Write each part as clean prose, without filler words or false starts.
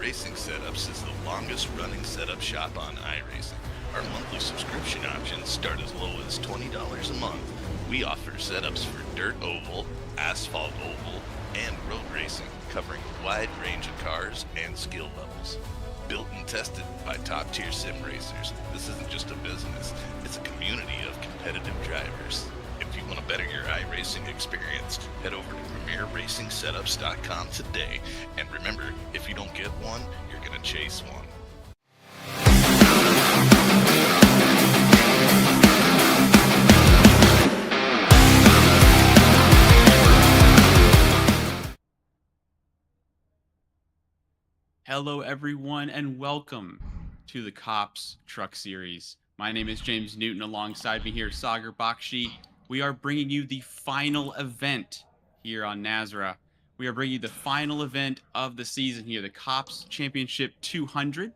Racing Setups is the longest running setup shop on iRacing. Our monthly subscription options start as low as $20 a month. We offer setups for dirt oval, asphalt oval, and road racing, covering a wide range of cars and skill levels. Built and tested by top-tier sim racers, this isn't just a business, it's a community of competitive drivers. If you want to better your iRacing experience, head over to PremierRacingSetups.com today. And remember, if you don't get one, you're going to chase one. Hello, everyone, and welcome to the C.O.P.S Truck Series. My name is James Newton. Alongside me here, Sagar Bakshi. We are bringing you the final event here on Nazareth. We are bringing you the final event of the season here, the C.O.P.S Championship 200.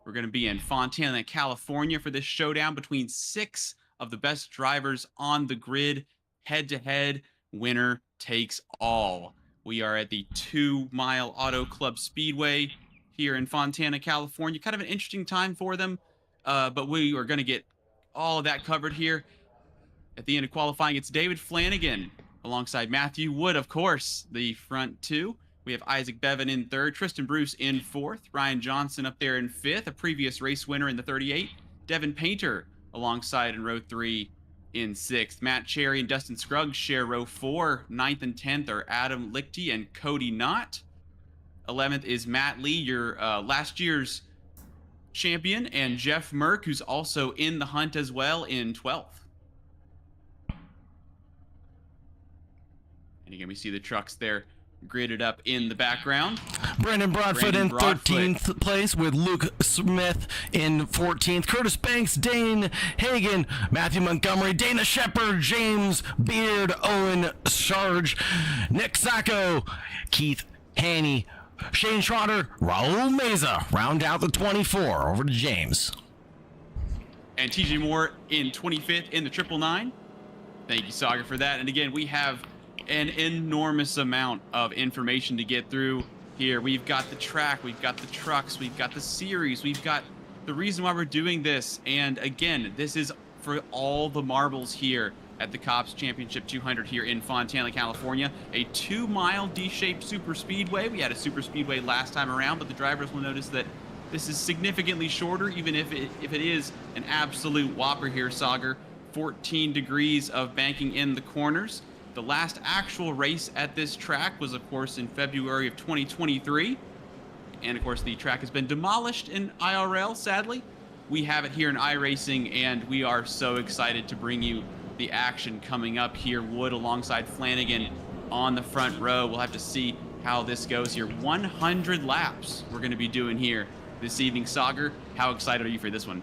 We're going to be in Fontana, California for this showdown between 6 of the best drivers on the grid. Head-to-head, winner takes all. We are at the 2 Mile Auto Club Speedway here in Fontana, California. Kind of an interesting time for them, but we are going to get all of that covered here. At the end of qualifying, it's David Flanagan alongside Matthew Wood, of course, the front two. We have Isaac Bevan in third, Tristan Bruce in fourth, Ryan Johnson up there in fifth, a previous race winner in the 38, Devin Painter alongside in row 3 in sixth. Matt Cherry and Dustin Scruggs share row 4. 9th and 10th are Adam Lichty and Cody Knott. 11th is Matt Lee, your last year's champion, and Jeff Merck, who's also in the hunt as well, in 12th. And again, we see the trucks there gridded up in the background. Brandon Broadfoot in 13th place with Luke Smith in 14th. Curtis Banks, Dane Hagan, Matthew Montgomery, Dana Shepard, James Beard, Owen Sarge, Nick Sacco, Keith Haney, Shane Schroeder, Raul Meza round out the 24. Over to James. And TJ Moore in 25th in the 999. Thank you, Saga, for that. And again, we have an enormous amount of information to get through here. We've got the track, we've got the trucks, we've got the series, we've got the reason why we're doing this. And again, this is for all the marbles here at the C.O.P.S Championship 200 here in Fontana, California. A 2 mile D-shaped super speedway. We had a super speedway last time around, but the drivers will notice that this is significantly shorter, even if it is an absolute whopper here, Sagar. 14 degrees of banking in the corners. The last actual race at this track was, of course, in February of 2023. And, of course, the track has been demolished in IRL, sadly. We have it here in iRacing, and we are so excited to bring you the action coming up here. Wood alongside Flanagan on the front row. We'll have to see how this goes here. 100 laps we're going to be doing here this evening. Sagar, how excited are you for this one?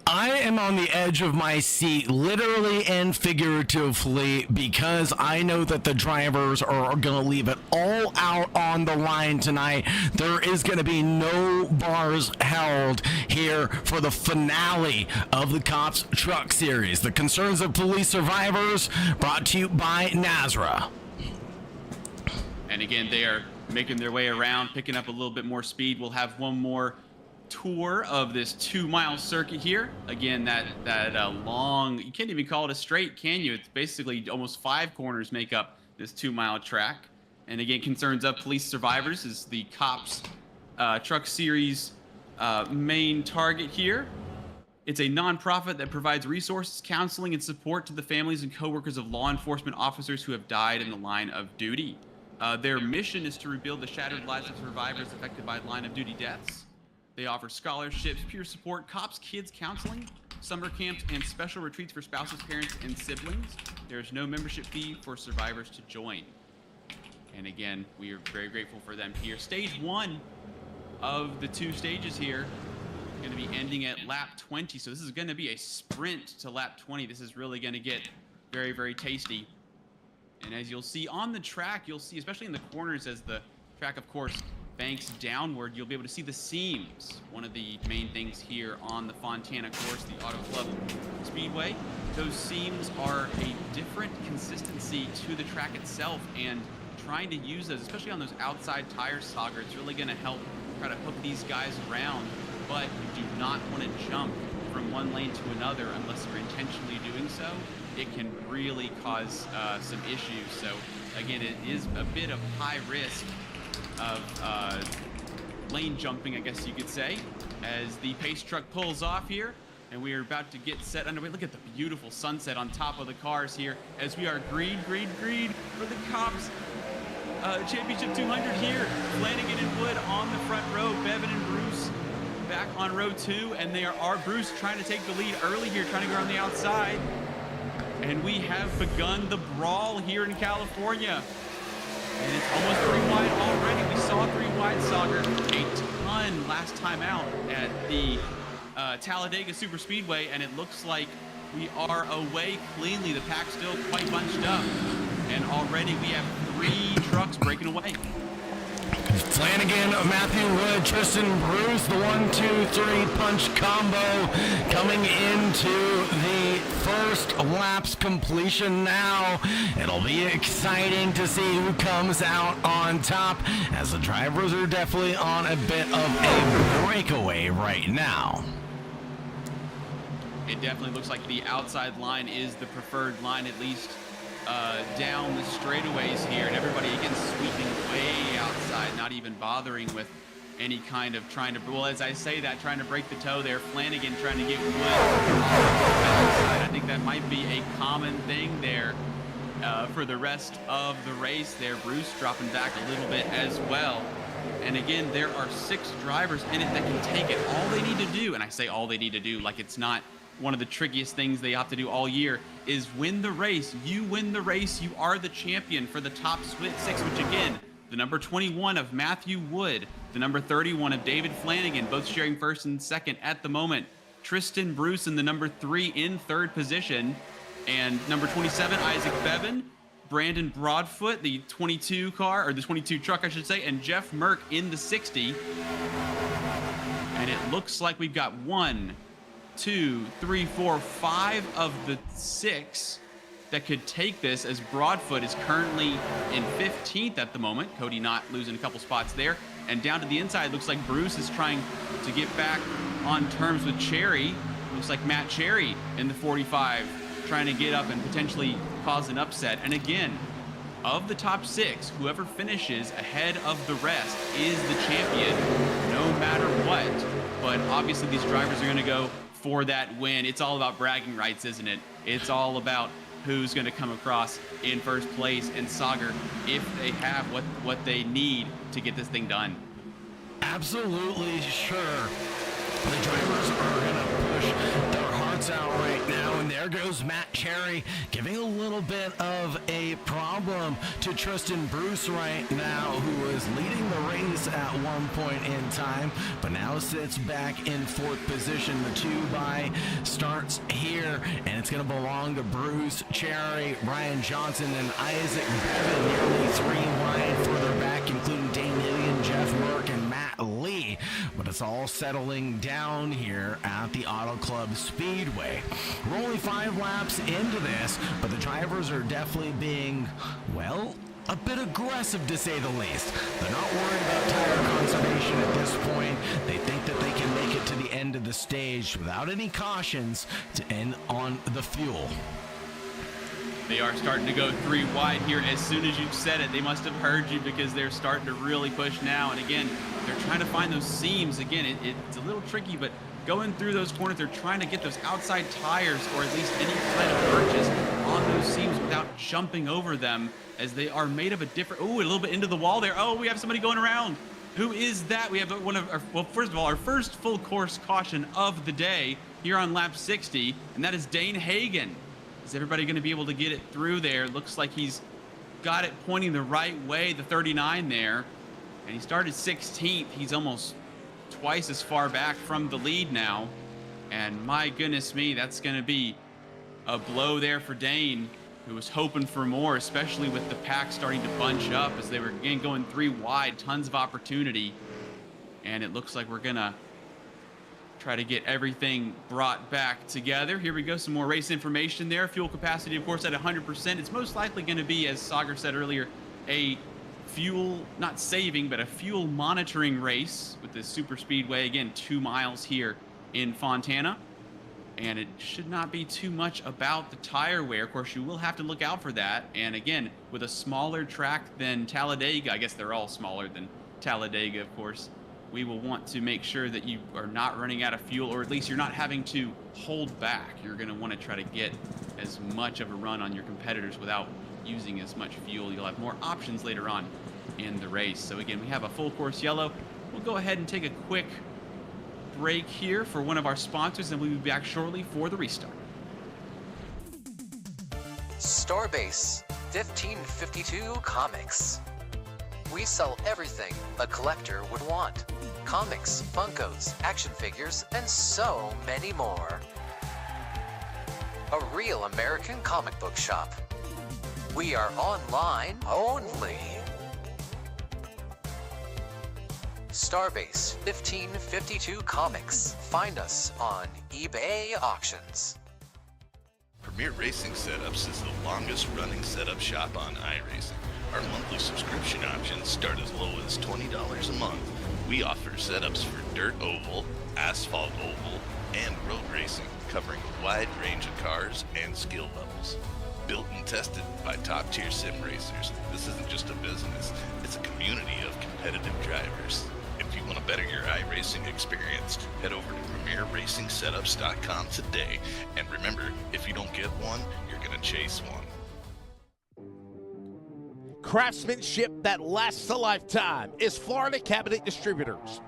I am on the edge of my seat, literally and figuratively, because I know that the drivers are going to leave it all out on the line tonight. There is going to be no bars held here for the finale of the C.O.P.S Truck Series. The concerns of police survivors, brought to you by Nazareth. And again, they are making their way around, picking up a little bit more speed. We'll have one more tour of this 2 mile circuit here. Again, that long, you can't even call it a straight, can you? It's basically almost 5 corners make up this 2 mile track. And again, concerns of police survivors is the C.O.P.S Truck Series main target here. It's a nonprofit that provides resources, counseling, and support to the families and coworkers of law enforcement officers who have died in the line of duty. Their mission is to rebuild the shattered lives of survivors affected by line of duty deaths. They offer scholarships, peer support, C.O.P.S kids counseling, summer camps, and special retreats for spouses, parents, and siblings. There is no membership fee for survivors to join. And again, we are very grateful for them here. Stage 1 of the 2 stages here is going to be ending at lap 20. So this is going to be a sprint to lap 20. This is really going to get very, very tasty. And as you'll see on the track, you'll see, especially in the corners as the track, of course, banks downward, you'll be able to see the seams. One of the main things here on the Fontana course, the Auto Club Speedway. Those seams are a different consistency to the track itself, and trying to use those, especially on those outside tires, Sagar. It's really going to help try to hook these guys around, but you do not want to jump from one lane to another unless you're intentionally doing so. It can really cause some issues. So again, it is a bit of high risk of lane jumping, I guess you could say, as the pace truck pulls off here. And we are about to get set underway. Look at the beautiful sunset on top of the cars here as we are green for the C.O.P.S Championship 200 here. Flanagan and Wood on the front row. Bevan and Bruce back on row 2. And they are Bruce trying to take the lead early here, trying to go on the outside. And we have begun the brawl here in California. And it's almost 3 wide already. We saw 3 wide, Sagar. A ton last time out at the Talladega Super Speedway, and it looks like we are away cleanly. The pack's still quite bunched up, and already we have 3 trucks breaking away. Flanagan, Matthew Wood, Tristan Bruce, the 1-2-3 punch combo coming into the first lap's completion now. It'll be exciting to see who comes out on top, as the drivers are definitely on a bit of a breakaway right now. It definitely looks like the outside line is the preferred line, at least down the straightaways here, and everybody again sweeping way outside, not even bothering with any kind of trying to, well, as I say that, trying to break the toe there. Flanagan trying to get Wood off the side. I think that might be a common thing there for the rest of the race there. Bruce dropping back a little bit as well. And again, there are 6 drivers in it that can take it. All they need to do, and I say all they need to do like it's not one of the trickiest things they have to do all year, is win the race. You win the race, you are the champion for the top 6, which again, the number 21 of Matthew Wood, the number 31 of David Flanagan, both sharing first and second at the moment. Tristan Bruce in the number 3 in 3rd position, and number 27, Isaac Bevan, Brandon Broadfoot, the 22 car, or the 22 truck, I should say, and Jeff Merck in the 60. And it looks like we've got 1, 2, 3, 4, 5 of the 6 that could take this, as Broadfoot is currently in 15th at the moment. Cody not losing a couple spots there. And down to the inside, looks like Bruce is trying to get back on terms with Cherry. Looks like Matt Cherry in the 45 trying to get up and potentially cause an upset. And again, of the top 6, whoever finishes ahead of the rest is the champion, no matter what. But obviously these drivers are going to go for that win. It's all about bragging rights, isn't it? It's all about who's going to come across in first place, and Sagar, if they have what they need to get this thing done. Absolutely sure. The drivers are going to push their hearts out right now, and there goes Matt Cherry giving a little bit of a problem to Tristan Bruce right now, who was leading the race at one point in time, but now sits back in 4th position. The 2-by starts here, and it's going to belong to Bruce, Cherry, Ryan Johnson, and Isaac Bevan, nearly 3 wide further back, including Dane Hillian, Jeff Merck, and Matt Lee. But it's all settling down here at the Auto Club Speedway. We're only 5 laps into this, but the drivers are definitely being, well, a bit aggressive to say the least. They're not worried about tire conservation at this point. They think that they can make it to the end of the stage without any cautions to end on the fuel. They are starting to go 3 wide here. As soon as you said it, they must have heard you, because they're starting to really push now. And again, they're trying to find those seams. Again, it's a little tricky, but going through those corners, they're trying to get those outside tires, or at least any kind of purchase on those seams without jumping over them, as they are made of a different, a little bit into the wall there. Oh, we have somebody going around. Who is that? We have one of our, well, first of all, our first full course caution of the day here on lap 60, and that is Dane Hagen. Is everybody going to be able to get it through there? Looks like he's got it pointing the right way, the 39 there. And he started 16th. He's almost twice as far back from the lead now. And my goodness me, that's going to be a blow there for Dane, who was hoping for more, especially with the pack starting to bunch up as they were again going 3 wide, tons of opportunity. And it looks like we're going to try to get everything brought back together. Here we go, some more race information there. Fuel capacity, of course, at 100%. It's most likely going to be, as Sagar said earlier, a fuel, not saving, but a fuel monitoring race with this super speedway. Again, 2 miles here in Fontana. And it should not be too much about the tire wear. Of course, you will have to look out for that. And again, with a smaller track than Talladega, I guess they're all smaller than Talladega, of course, we will want to make sure that you are not running out of fuel, or at least you're not having to hold back. You're going to want to try to get as much of a run on your competitors without using as much fuel. You'll have more options later on in the race. So again, we have a full course yellow. We'll go ahead and take a quick break here for one of our sponsors, and we'll be back shortly for the restart. Starbase 1552 Comics. We sell everything a collector would want. Comics, Funkos, action figures, and so many more. A real American comic book shop. We are online only. Starbase 1552 Comics. Find us on eBay Auctions. Premier Racing Setups is the longest running setup shop on iRacing. Our monthly subscription options start as low as $20 a month. We offer setups for dirt oval, asphalt oval, and road racing, covering a wide range of cars and skill levels. Built and tested by top-tier sim racers, this isn't just a business, it's a community of competitive drivers. If you want to better your iRacing experience, head over to PremierRacingSetups.com today. And remember, if you don't get one, you're going to chase one. Craftsmanship that lasts a lifetime is Florida Cabinet Distributors.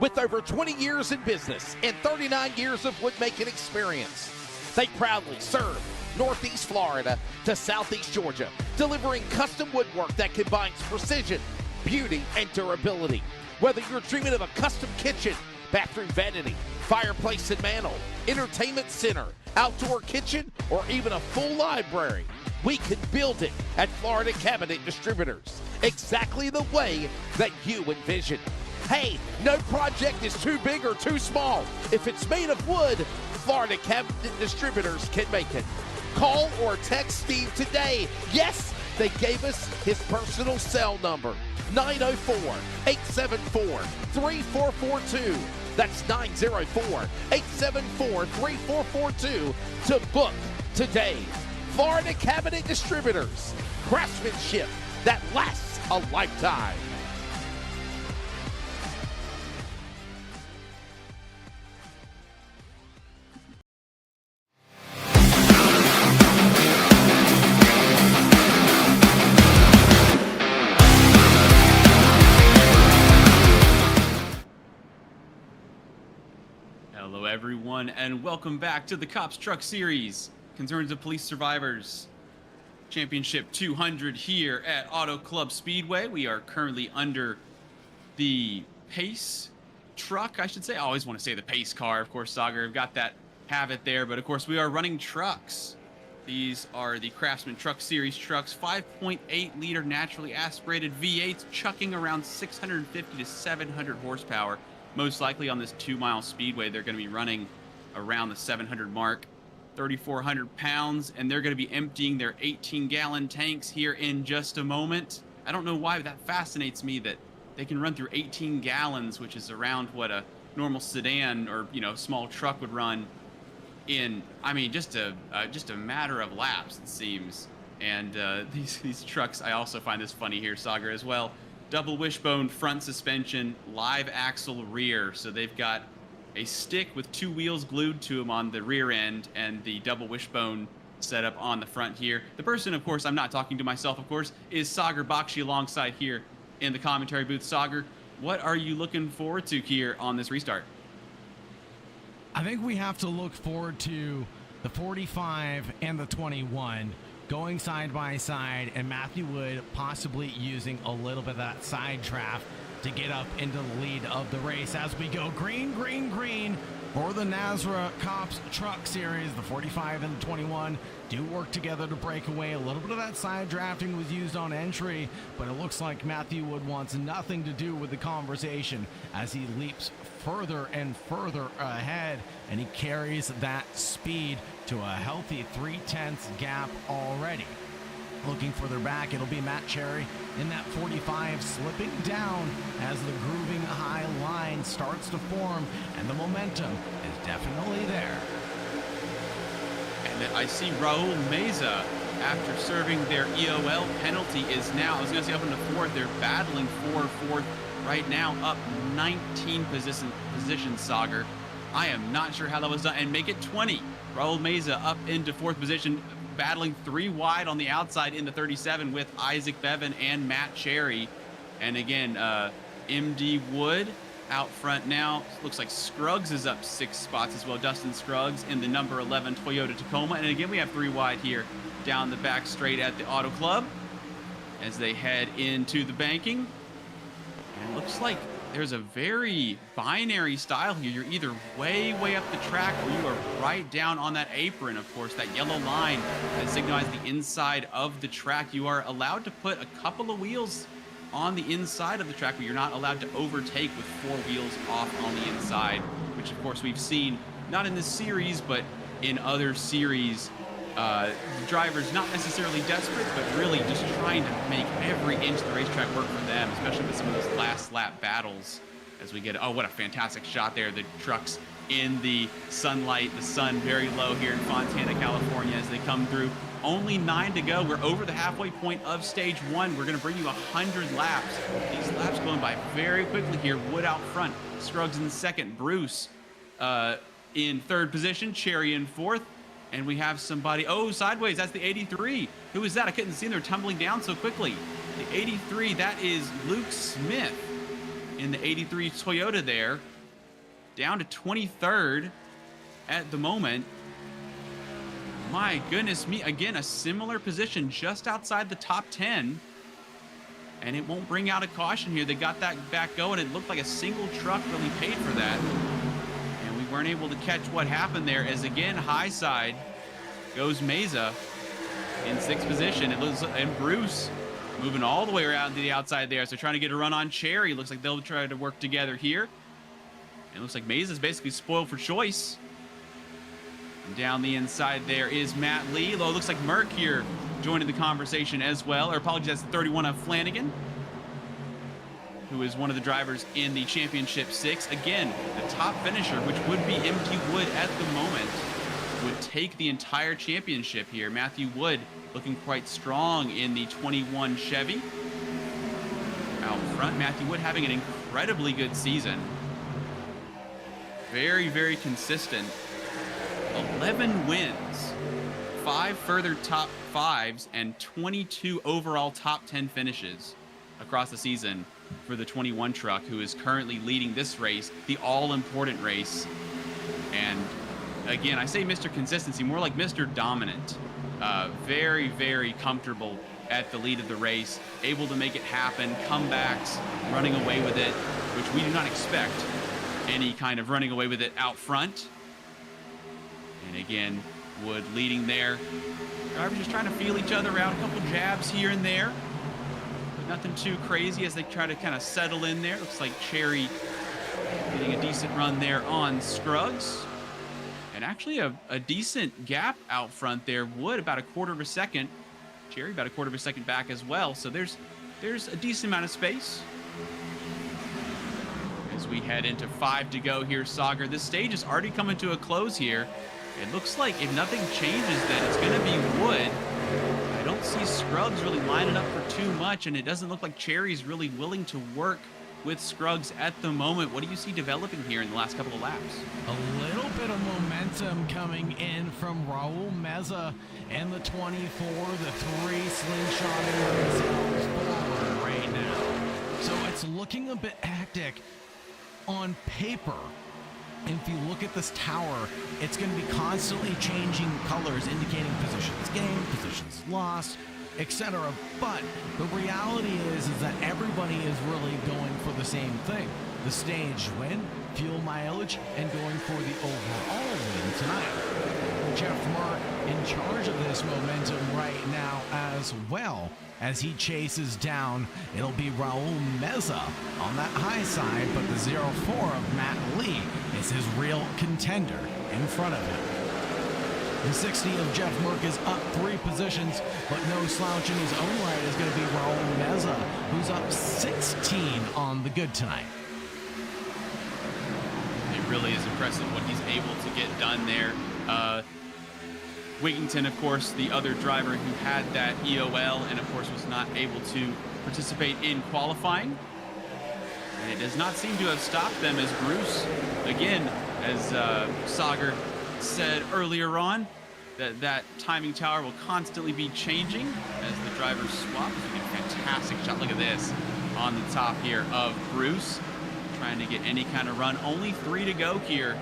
With over 20 years in business and 39 years of woodmaking experience, they proudly serve Northeast Florida to Southeast Georgia, delivering custom woodwork that combines precision, beauty, and durability. Whether you're dreaming of a custom kitchen, bathroom vanity, fireplace and mantle, entertainment center, outdoor kitchen, or even a full library, we can build it at Florida Cabinet Distributors, exactly the way that you envision. Hey, no project is too big or too small. If it's made of wood, Florida Cabinet Distributors can make it. Call or text Steve today. Yes, they gave us his personal cell number. 904-874-3442. That's 904-874-3442 to book today. Florida Cabinet Distributors. Craftsmanship that lasts a lifetime. Hello everyone, and welcome back to the C.O.P.S Truck Series, Concerns of Police Survivors Championship 200 here at Auto Club Speedway. We are currently under the pace truck, I should say. I always want to say the pace car, of course, Sagar. I've got that, have it there, but of course we are running trucks. These are the Craftsman Truck Series trucks, 5.8 liter naturally aspirated V8s, chucking around 650 to 700 horsepower. Most likely on this 2-mile speedway, they're going to be running around the 700 mark, 3,400 pounds, and they're going to be emptying their 18-gallon tanks here in just a moment. I don't know why that fascinates me, that they can run through 18 gallons, which is around what a normal sedan or, you know, small truck would run in, I mean, just a matter of laps, it seems. And these trucks, I also find this funny here, Sagar, as well. Double wishbone front suspension, live axle rear. So they've got a stick with 2 wheels glued to them on the rear end and the double wishbone setup on the front here. The person, of course, I'm not talking to myself, of course, is Sagar Bakshi alongside here in the commentary booth. Sagar, what are you looking forward to here on this restart? I think we have to look forward to the 45 and the 21 going side by side, and Matthew Wood possibly using a little bit of that side draft to get up into the lead of the race as we go green, green, green for the Nazareth C.O.P.S Truck Series. The 45 and the 21 do work together to break away. A little bit of that side drafting was used on entry, but it looks like Matthew Wood wants nothing to do with the conversation as he leaps further and further ahead, and he carries that speed to a healthy 0.3 gap already. Looking further back, it'll be Matt Cherry in that 45, slipping down as the grooving high line starts to form, and the momentum is definitely there. And I see Raul Meza, after serving their EOL penalty, is now, I was going to say up into fourth, they're battling for fourth right now, up 19 positions, Sagar. I am not sure how that was done, and make it 20. Raul Meza up into fourth position, battling 3 wide on the outside in the 37 with Isaac Bevan and Matt Cherry. And again, MD Wood out front now. Looks like Scruggs is up 6 spots as well. Dustin Scruggs in the number 11 Toyota Tacoma. And again, we have 3 wide here down the back straight at the Auto Club as they head into the banking. And it looks like there's a very binary style here. You're either way up the track or you are right down on that apron. Of course, that yellow line that signifies the inside of the track. You are allowed to put a couple of wheels on the inside of the track, but you're not allowed to overtake with 4 wheels off on the inside, which of course we've seen not in this series, but in other series. Drivers not necessarily desperate, but really just trying to make every inch of the racetrack work for them, especially with some of those last lap battles. As we get, oh, what a fantastic shot there. The trucks in the sunlight, the sun very low here in Fontana, California, as they come through. Only 9 to go. We're over the halfway point of stage 1. We're going to bring you 100 laps. These laps going by very quickly here. Wood out front, Scruggs in second, Bruce in third position, Cherry in fourth. And we have somebody, oh, sideways, that's the 83. Who is that? I couldn't see them. They're tumbling down so quickly. The 83, that is Luke Smith in the 83 Toyota there. Down to 23rd at the moment. My goodness me, again, a similar position just outside the top 10. And it won't bring out a caution here. They got that back going. It looked like a single truck really paid for that. Weren't able to catch what happened there, as again high side goes Meza in 6th position. And Bruce moving all the way around to the outside there, so trying to get a run on Cherry. Looks like they'll try to work together here. It looks like Meza's basically spoiled for choice. And down the inside there is Matt Lee. Though it looks like Merck here joining the conversation as well. Or apologies, that's the 31 of Flanagan, who is one of the drivers in the Championship 6. Again, the top finisher, which would be MD Wood at the moment, would take the entire championship here. Matthew Wood looking quite strong in the 21 Chevy. Out front, Matthew Wood having an incredibly good season. Very consistent. 11 wins, 5 further top 5s, and 22 overall top 10 finishes across the season for the 21 truck, who is currently leading this race, the all-important race. And again, I say Mr. Consistency, more like Mr. Dominant. Very comfortable at the lead of the race, able to make it happen, comebacks, running away with it, which we do not expect any kind of running away with it out front. And again, Wood leading there. Drivers just trying to feel each other out, a couple jabs here and there. Nothing too crazy as they try to kind of settle in there. Looks like Cherry getting a decent run there on Scruggs. And actually a decent gap out front there. Wood about 1/4 of a second. Cherry about 1/4 of a second back as well. So there's a decent amount of space. As we head into 5 to go here, Sagar. This stage is already coming to a close here. It looks like if nothing changes, then it's going to be Wood. I don't see Scruggs really lining up for too much, and it doesn't look like Cherry's really willing to work with Scruggs at the moment. What do you see developing here in the last couple of laps? A little bit of momentum coming in from Raul Meza and the 24, the 3 slingshotting themselves forward right now. So it's looking a bit hectic on paper. If you look at this tower, it's going to be constantly changing colors, indicating positions gained, positions lost, etc. But the reality is that everybody is really going for the same thing. The stage win, fuel mileage, and going for the overall win tonight. Jeff Mark in charge of this momentum right now as well. As he chases down, it'll be Raul Meza on that high side, but the 04 of Matt Lee is his real contender in front of him. The 60 of Jeff Merck is up 3 positions, but no slouch in his own right is going to be Raul Meza, who's up 16 on the good tonight. It really is impressive what he's able to get done there. Wigington, of course, the other driver who had that EOL and, of course, was not able to participate in qualifying. And it does not seem to have stopped them as Bruce, again, as Sagar said earlier on, that timing tower will constantly be changing as the drivers swap. It's a fantastic shot. Look at this on the top here of Bruce, trying to get any kind of run. Only 3 to go here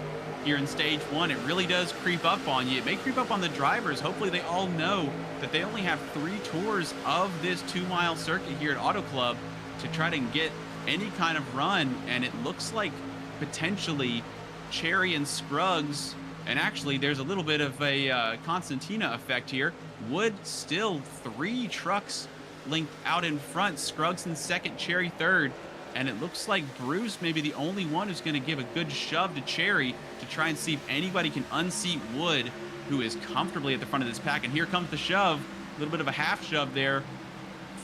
in stage 1. It really does creep up on you. It may creep up on the drivers. Hopefully they all know that they only have 3 tours of this 2-mile circuit here at Auto Club to try to get any kind of run. And it looks like potentially Cherry and Scruggs, and actually there's a little bit of a Constantina effect here. Wood still 3 trucks linked out in front. Scruggs in second, Cherry third. And it looks like Bruce may be the only one who's going to give a good shove to Cherry to try and see if anybody can unseat Wood, who is comfortably at the front of this pack. And here comes the shove, a little bit of a half shove there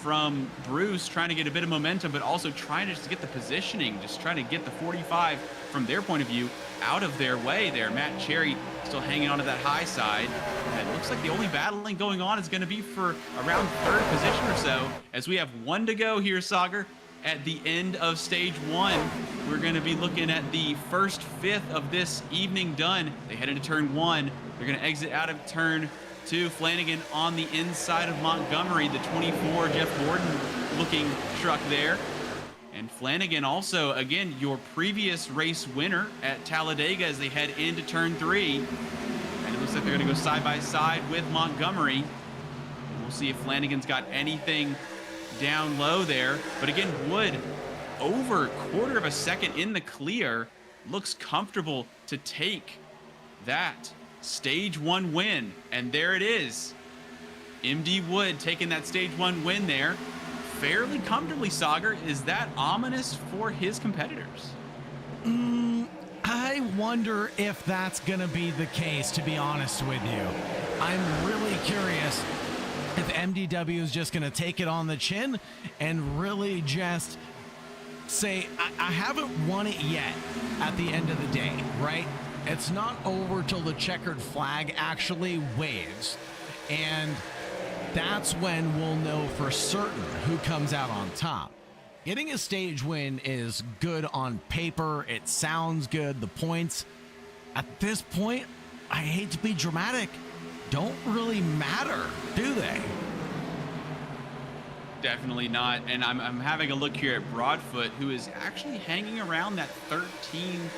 from Bruce, trying to get a bit of momentum, but also trying to just get the positioning, just trying to get the 45 from their point of view out of their way there. Matt Cherry still hanging on to that high side. And it looks like the only battling going on is going to be for around 3rd position or so, as we have 1 to go here, Sagar. At the end of stage 1, we're going to be looking at the first 5th of this evening done. They head into turn 1. They're going to exit out of turn 2. Flanagan on the inside of Montgomery, the 24 Jeff Gordon looking truck there. And Flanagan also, again, your previous race winner at Talladega as they head into turn 3. And it looks like they're going to go side by side with Montgomery. And we'll see if Flanagan's got anything down low there. But again, Wood over 1/4 of a second in the clear, looks comfortable to take that stage 1 win. And there it is, MD Wood taking that stage 1 win there fairly comfortably. Sagar, is that ominous for his competitors? I wonder if that's gonna be the case, to be honest with you. I'm really curious if MDW is just going to take it on the chin and really just say, I haven't won it yet at the end of the day, right? It's not over till the checkered flag actually waves. And that's when we'll know for certain who comes out on top. Getting a stage win is good on paper. It sounds good. The points at this point, I hate to be dramatic, don't really matter, do they? Definitely not. And I'm having a look here at Broadfoot, who is actually hanging around that 13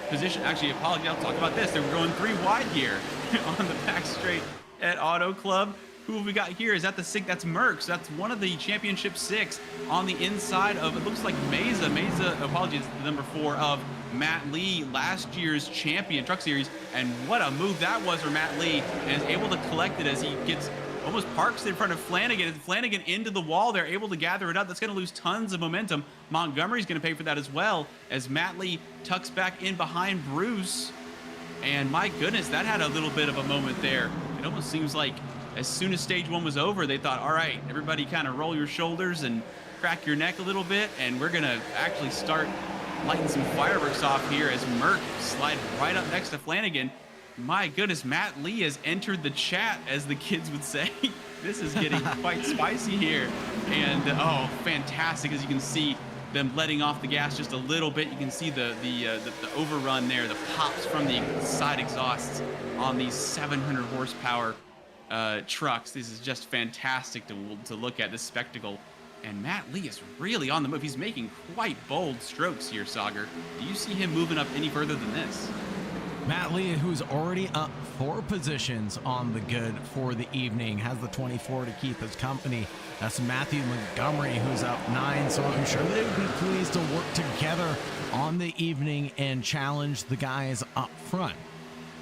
position. Actually, apologies, I'll talk about this. They're going 3 wide here on the back straight at Auto Club. Who have we got here? Is that the 6? That's Merckx. That's one of the championship 6 on the inside of, it looks like Mesa. Mesa, apologies, the number 4 of Matt Lee, last year's champion Truck Series. And what a move that was for Matt Lee, and is able to collect it as he gets almost parks in front of Flanagan. And Flanagan into the wall, they're able to gather it up. That's going to lose tons of momentum. Montgomery's going to pay for that as well, as Matt Lee tucks back in behind Bruce. And my goodness, that had a little bit of a moment there. It almost seems like as soon as stage 1 was over, they thought, all right, everybody kind of roll your shoulders and crack your neck a little bit, and we're going to actually start lighting some fireworks off here as Merck slide right up next to Flanagan. My goodness, Matt Lee has entered the chat, as the kids would say. This is getting quite spicy here. And, oh, fantastic. As you can see, them letting off the gas just a little bit. You can see the overrun there, the pops from the side exhausts on these 700 horsepower trucks. This is just fantastic to look at, this spectacle. And Matt Lee is really on the move. He's making quite bold strokes here, Sagar. Do you see him moving up any further than this? Matt Lee, who's already up 4 positions on the good for the evening, has the 24 to keep his company. That's Matthew Montgomery, who's up 9, so I'm sure they would be pleased to work together on the evening and challenge the guys up front.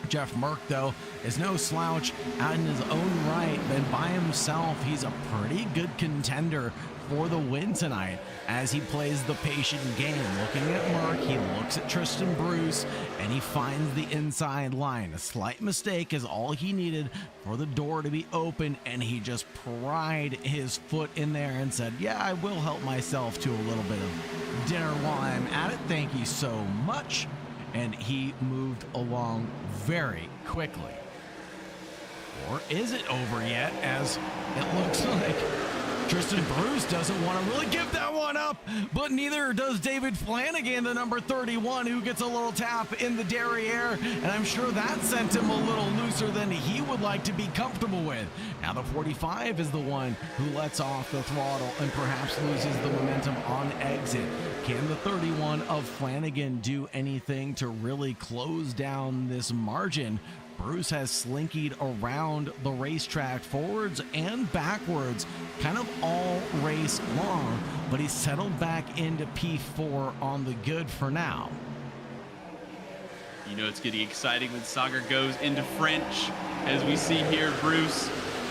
Jeff Merck, though, is no slouch out in his own right, but by himself, he's a pretty good contender for the win tonight as he plays the patient game. Looking at Merck, he looks at Tristan Bruce, and he finds the inside line. A slight mistake is all he needed for the door to be open, and he just pried his foot in there and said, yeah, I will help myself to a little bit of dinner while I'm at it. Thank you so much. And he moved along very quickly. Or is it over yet, as it looks like Tristan Bruce doesn't want to really give that one up, but neither does David Flanagan, the number 31, who gets a little tap in the derriere, and I'm sure that sent him a little looser than he would like to be comfortable with. Now the 45 is the one who lets off the throttle and perhaps loses the momentum on exit. Can the 31 of Flanagan do anything to really close down this margin? Bruce has slinkied around the racetrack forwards and backwards, kind of all race long, but he's settled back into P4 on the good for now. You know it's getting exciting when Sagar goes into French, as we see here Bruce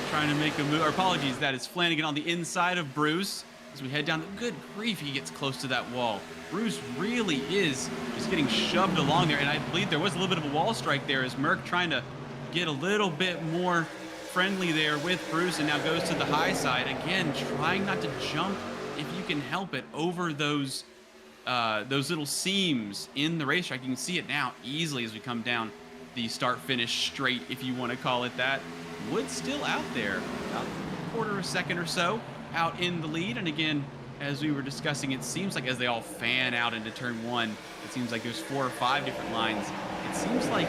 trying to make a move. Or apologies, that is Flanagan on the inside of Bruce. As we head down, good grief, he gets close to that wall. Bruce really is just getting shoved along there, and I believe there was a little bit of a wall strike there as Merck trying to get a little bit more friendly there with Bruce, and now goes to the high side. Again, trying not to jump, if you can help it, over those little seams in the racetrack. You can see it now easily as we come down the start-finish straight, if you want to call it that. Wood still out there, about a quarter of a second or so out in the lead. And again, as we were discussing, it seems like as they all fan out into turn one, it seems like there's 4 or 5 different lines. It seems like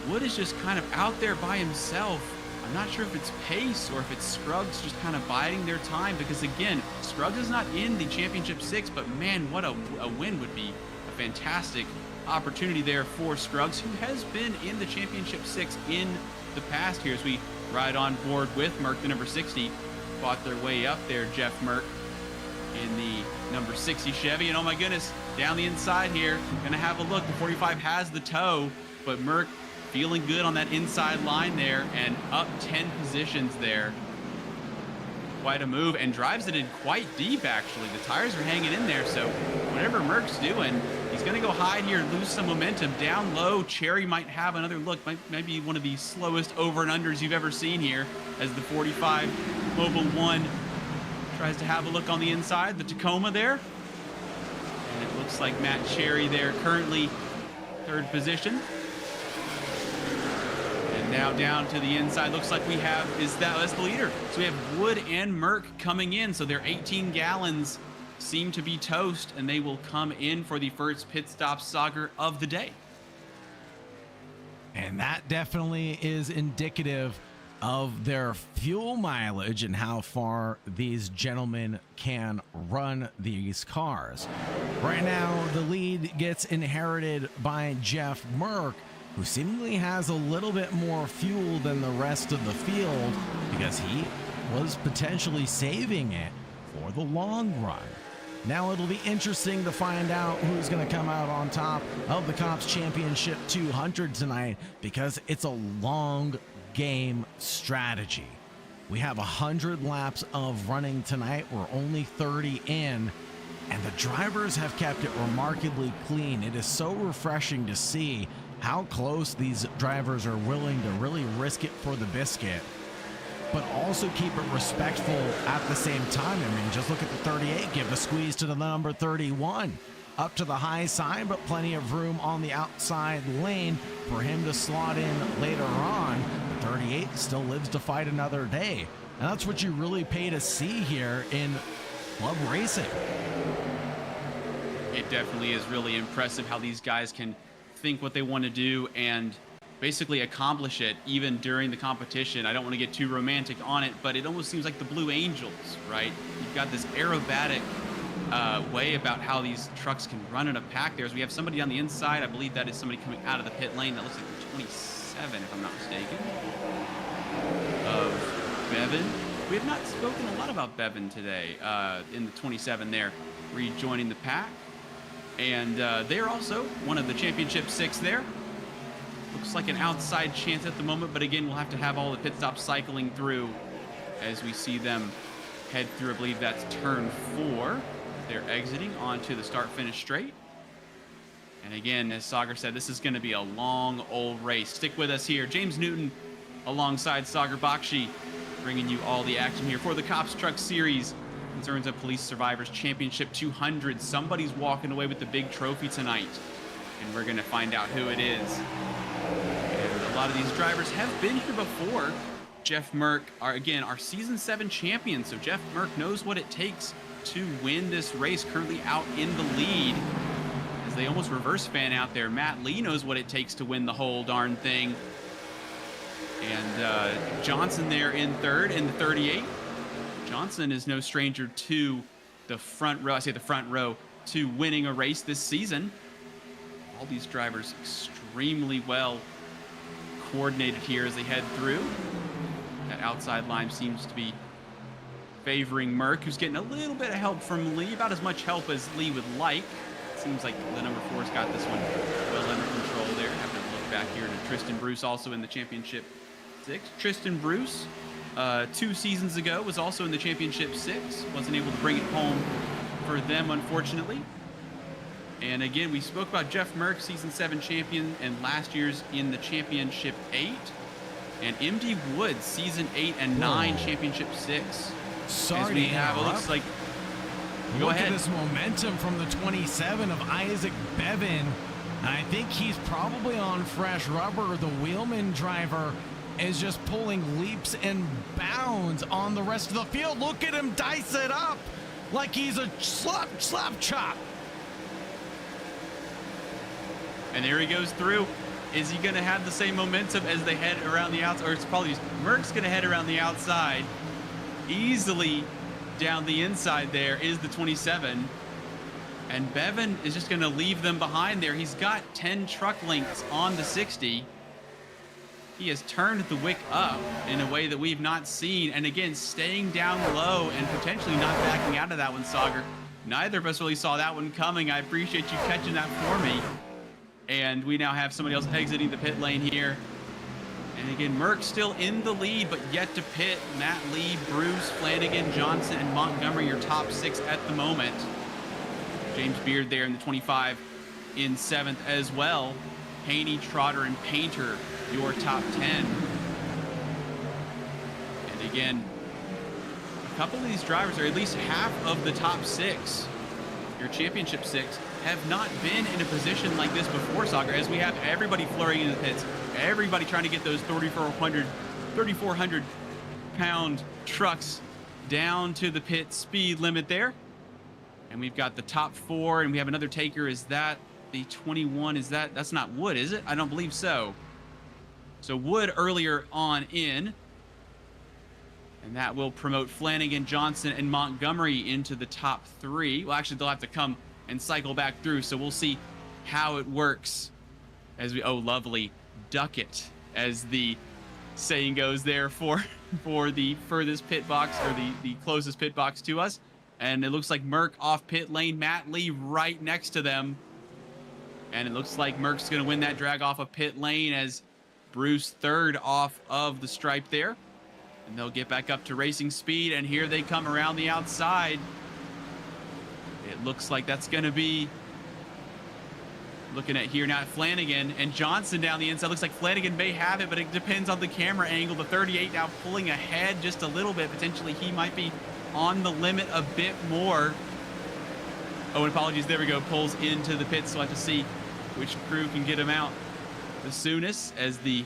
Wood is just kind of out there by himself. I'm not sure if it's pace or if it's Scruggs just kind of biding their time, because again, Scruggs is not in the Championship 6, but man, what a win would be a fantastic opportunity there for Scruggs, who has been in the Championship 6 in the past here. As we ride on board with Merck, the number 60, fought their way up there, Jeff Merck, in the number 60 Chevy. And oh my goodness, down the inside here, gonna have a look. The 45 has the toe, but Merck feeling good on that inside line there and up 10 positions there. Quite a move, and drives it in quite deep actually. The tires are hanging in there, so whatever Merck's doing, he's gonna go high here, lose some momentum. Down low, Cherry might have another look, might be one of the slowest over and unders you've ever seen here, as the 45 Mobile 1 tries to have a look on the inside, the Tacoma there. And it looks like Matt Cherry there currently 3rd position. And now down to the inside, looks like we have, that's the leader. So we have Wood and Merck coming in, so their 18 gallons seem to be toast, and they will come in for the first pit stop Sagar of the day. And that definitely is indicative of their fuel mileage and how far these gentlemen can run these cars. Right now, the lead gets inherited by Jeff Merck, who seemingly has a little bit more fuel than the rest of the field because he was potentially saving it for the long run. Now it'll be interesting to find out who's going to come out on top of the C.O.P.S Championship 200 tonight, because it's a long game strategy. We have 100 laps of running tonight. We're only 30 in, and the drivers have kept it remarkably clean. It is so refreshing to see how close these drivers are willing to really risk it for the biscuit, but also keep it respectful at the same time. I mean, just look at the 38, give a squeeze to the number 31. Up to the high side, but plenty of room on the outside lane for him to slot in later on. The 38 still lives to fight another day. And that's what you really pay to see here in club racing. It definitely is really impressive how these guys can think what they want to do and basically accomplish it even during the competition. I don't want to get too romantic on it, but it almost seems like the Blue Angels, right? You've got this aerobatic way about how these trucks can run in a pack there. As we have somebody on the inside, I believe that is somebody coming out of the pit lane. That looks like 27, if I'm not mistaken, of Bevan. We have not spoken a lot about Bevan today in the 27 there, rejoining the pack. And they're also one of the Championship 6 there. Looks like an outside chance at the moment, but again, we'll have to have all the pit stops cycling through as we see them head through. I believe that's turn 4. They're exiting onto the start-finish straight. And again, as Sagar said, this is going to be a long, old race. Stick with us here. James Newton alongside Sagar Bakshi, bringing you all the action here for the C.O.P.S Truck Series. Concerns of Police Survivors Championship 200. Somebody's walking away with the big trophy tonight, and we're going to find out who it is. And a lot of these drivers have been here before. Jeff Merck, our Season 7 champion, so Jeff Merck knows what it takes to win this race, currently out in the lead. As they almost reverse fan out there, Matt Lee knows what it takes to win the whole darn thing. And Johnson there in third in the 38. Johnson is no stranger to the front row. I say the front row to winning a race this season. All these drivers extremely well coordinated here as they head through. That outside line seems to be favoring Merck, who's getting a little bit of help from Lee, about as much help as Lee would like. Seems like the number 4's got this one well under control there. Having to look back here to Tristan Bruce, also in the Championship 6. Tristan Bruce, 2 seasons ago, was also in the Championship 6. Wasn't able to bring it home for them, unfortunately. And again, we spoke about Jeff Merck, Season 7 champion, and last year's in the Championship 8. And MD Woods, Season 8 and 9, Championship 6. Sorry as we to have, it interrupt. looks like... Go Look ahead. at this momentum from the 27 of Isaac Bevan. I think he's probably on fresh rubber. The Wheelman driver is just pulling leaps and bounds on the rest of the field. Look at him dice it up like he's a slap chop. And there he goes through. Is he going to have the same momentum as they head around the outside? Or it's probably just Merck's going to head around the outside. Easily down the inside there is the 27. And Bevan is just going to leave them behind there. He's got 10 truck lengths on the 60. He has turned the wick up in a way that we've not seen. And again, staying down low and potentially not backing out of that one, Sagar. Neither of us really saw that one coming. I appreciate you catching that for me. And we now have somebody else exiting the pit lane here. And again, Merck still in the lead, but yet to pit. Matt Lee, Bruce, Flanagan, Johnson, and Montgomery, your top 6 at the moment. James Beard there in the 25 in 7th as well. Haney, Trotter, and Painter, your top 10. And again, a couple of these drivers, or at least half of the top 6, your Championship 6, have not been in a position like this before, Sagar, as we have everybody flurrying in the pits, everybody trying to get those 3,400 pound trucks down to the pit speed limit there. And we've got the top 4, and we have another taker. Is that the 21? Is that's not Wood, is it? I don't believe so. So Wood earlier on in, and that will promote Flanagan, Johnson, and Montgomery into the top 3. Well, actually, they'll have to come and cycle back through, so we'll see how it works as we, oh, lovely, duck it, as the saying goes there for the furthest pit box, or the closest pit box to us. And it looks like Merck off pit lane, Matt Lee right next to them. And it looks like Merck's going to win that drag off of pit lane, as Bruce 3rd off of the stripe there. And they'll get back up to racing speed, and here they come around the outside. It looks like that's going to be, looking at here now, Flanagan and Johnson down the inside. Looks like Flanagan may have it, but it depends on the camera angle. The 38 now pulling ahead just a little bit. Potentially he might be on the limit a bit more. Oh, and apologies, there we go. Pulls into the pits, so we'll have to see which crew can get him out the soonest, as the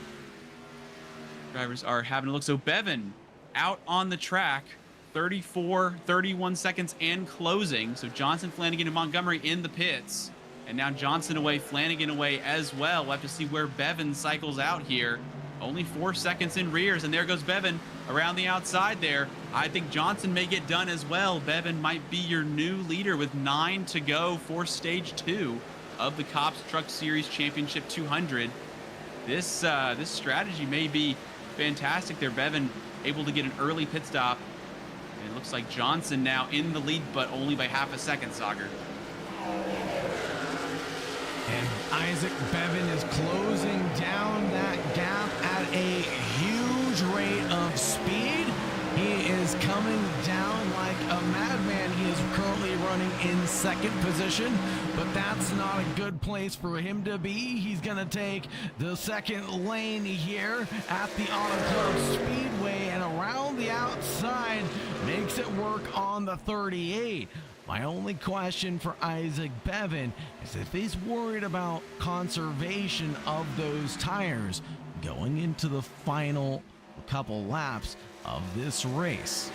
drivers are having a look. So Bevan out on the track, 31 seconds and closing. So Johnson, Flanagan, and Montgomery in the pits. And now Johnson away, Flanagan away as well. We'll have to see where Bevan cycles out here. Only 4 seconds in rears, and there goes Bevan around the outside there. I think Johnson may get done as well. Bevan might be your new leader with 9 to go for stage 2 of the C.O.P.S Truck Series Championship 200. This strategy may be fantastic there. Bevan able to get an early pit stop. And it looks like Johnson now in the lead, but only by half a second, Sagar. And Isaac Bevan is closing down that gap at a huge rate of speed. He is coming down like a madman. He is currently running in second position, but that's not a good place for him to be. He's going to take the second lane here at the Auto Club Speedway and around the outside, makes it work on the 38. My only question for Isaac Bevan is if he's worried about conservation of those tires going into the final couple laps of this race.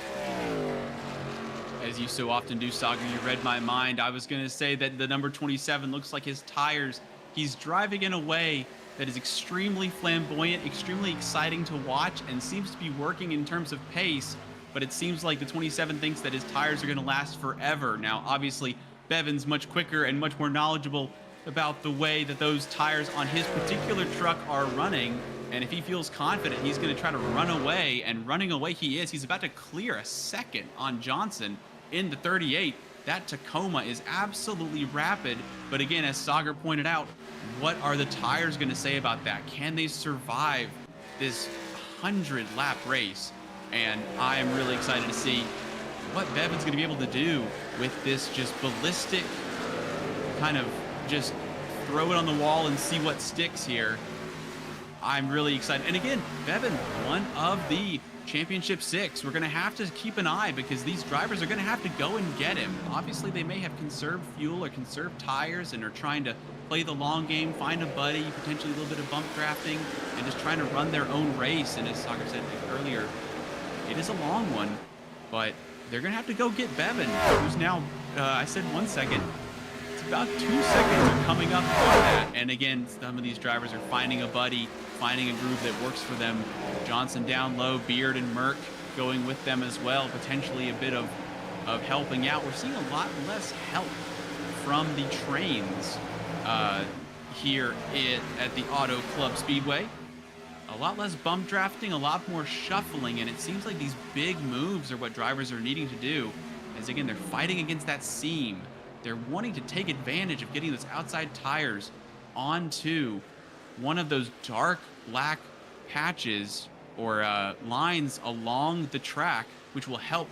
As you so often do, Saga, you read my mind. I was going to say that the number 27 looks like his tires. He's driving in a way that is extremely flamboyant, extremely exciting to watch, and seems to be working in terms of pace. But it seems like the 27 thinks that his tires are going to last forever. Now, obviously, Bevan's much quicker and much more knowledgeable about the way that those tires on his particular truck are running. And if he feels confident, he's going to try to run away, and running away he is. He's about to clear a second on Johnson in the 38. That Tacoma is absolutely rapid. But again, as Sagar pointed out, what are the tires going to say about that? Can they survive this 100-lap race? And I am really excited to see what Bevan's going to be able to do with this just ballistic kind of just throw it on the wall and see what sticks here. I'm really excited. And again, Bevan, one of the Championship 6. We're going to have to keep an eye because these drivers are going to have to go and get him. Obviously, they may have conserved fuel or conserved tires and are trying to play the long game, find a buddy, potentially a little bit of bump drafting, and just trying to run their own race. And as Sagar said earlier, it is a long one, but they're going to have to go get Bevan, who's now, I said 1 second. It's about 2 seconds are coming up on that. And again, some of these drivers are finding a buddy, finding a groove that works for them. Johnson down low, Beard and Merck going with them as well, potentially a bit of helping out. We're seeing a lot less help from the trains here at the Auto Club Speedway. A lot less bump drafting, a lot more shuffling, and it seems like these big moves are what drivers are needing to do, as again, they're fighting against that seam. They're wanting to take advantage of getting those outside tires onto one of those dark black patches or lines along the track, which will help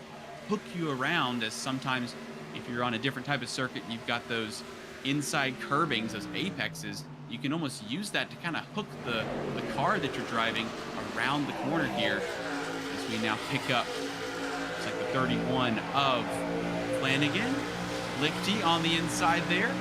hook you around, as sometimes if you're on a different type of circuit, you've got those inside curbings, those apexes. You can almost use that to kind of hook the car that you're driving around the corner here, as we now pick up, it's like the 31 of Flanagan. Lichty on the inside there,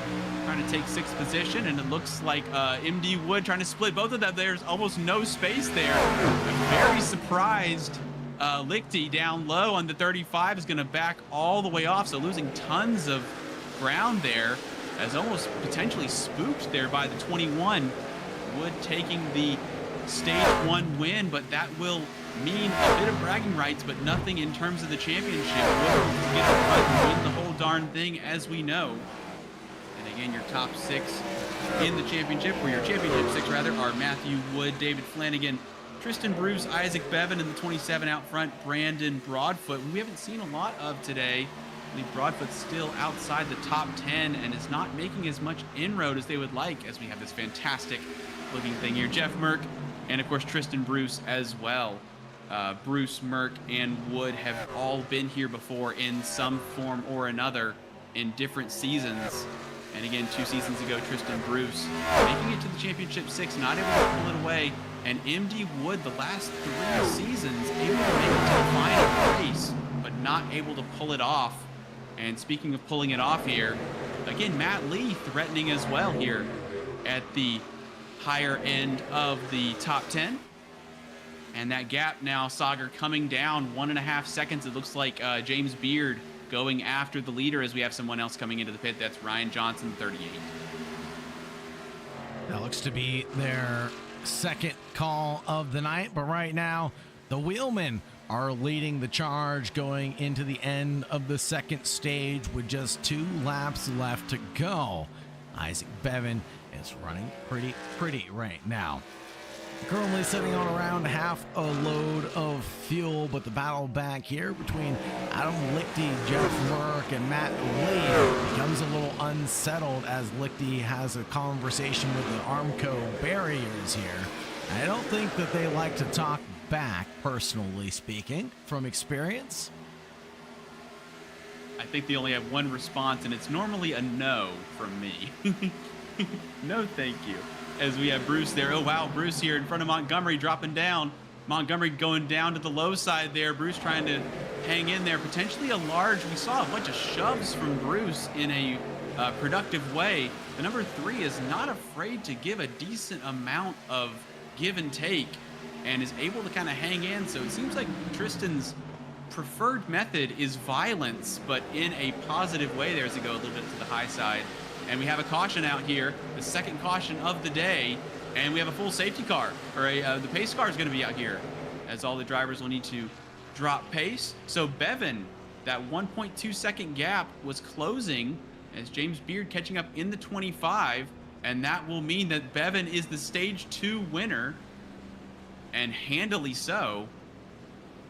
trying to take 6th position, and it looks like MD Wood trying to split both of them. There's almost no space there. I'm very surprised. Lichty down low on the 35 is going to back all the way off, so losing tons of ground there, as almost potentially spooked there by the 21. Wood taking the stage 1 win, but that will mean a bit of bragging rights, but nothing in terms of the championship. Wood will get the front and win the whole darn thing, as we know. And again, your top 6 in the championship, or your championship 6 rather, are Matthew Wood, David Flanagan, Tristan Bruce, Isaac Bevan in the 27 out front, Brandon Broadfoot, who we haven't seen a lot of today. I think Broadfoot's still outside the top 10 and is not making as much inroad as they would like, as we have this fantastic looking thing here. Jeff Merck, and of course Tristan Bruce as well. Bruce, Merck, and Wood have all been here before in some form or another in different seasons. And again, 2 seasons ago, Tristan Bruce making it to the Championship 6, not able to pull it away. And MD Wood, the last 3 seasons, able to make it to the final race, but not able to pull it off. And speaking of pulling it off here, again, Matt Lee threatening as well here at the higher end of the top 10. And that gap now, Sagar, coming down 1.5 seconds. It looks like James Beard going after the leader, as we have someone else coming into the pit. That's Ryan Johnson, 38. That looks to be their second call of the night, but right now the wheelmen are leading the charge going into the end of the second stage with just 2 laps left to go. Isaac Bevan is running pretty right now. Currently sitting on around half a load of fuel, but the battle back here between Adam Lichty, Jeff Merck, and Matt Lee becomes a little unsettled as Lichty has a conversation with the Armco barriers here. I don't think that they like to talk back, personally speaking, from experience. I think they only have one response, and it's normally a no from me. No, thank you. As we have Bruce there. Oh, wow, Bruce here in front of Montgomery dropping down. Montgomery going down to the low side there. Bruce trying to hang in there. Potentially a large. We saw a bunch of shoves from Bruce in a productive way. The number 3 is not afraid to give a decent amount of give and take and is able to kind of hang in. So it seems like Tristan's preferred method is violence, but in a positive way there as they go a little bit to the high side. And we have a caution out here, the second caution of the day, and we have a full safety car, or the pace car is going to be out here, as all the drivers will need to drop pace. So Bevan, that 1.2 second gap was closing as James Beard catching up in the 25, and that will mean that Bevan is the stage 2 winner, and handily so.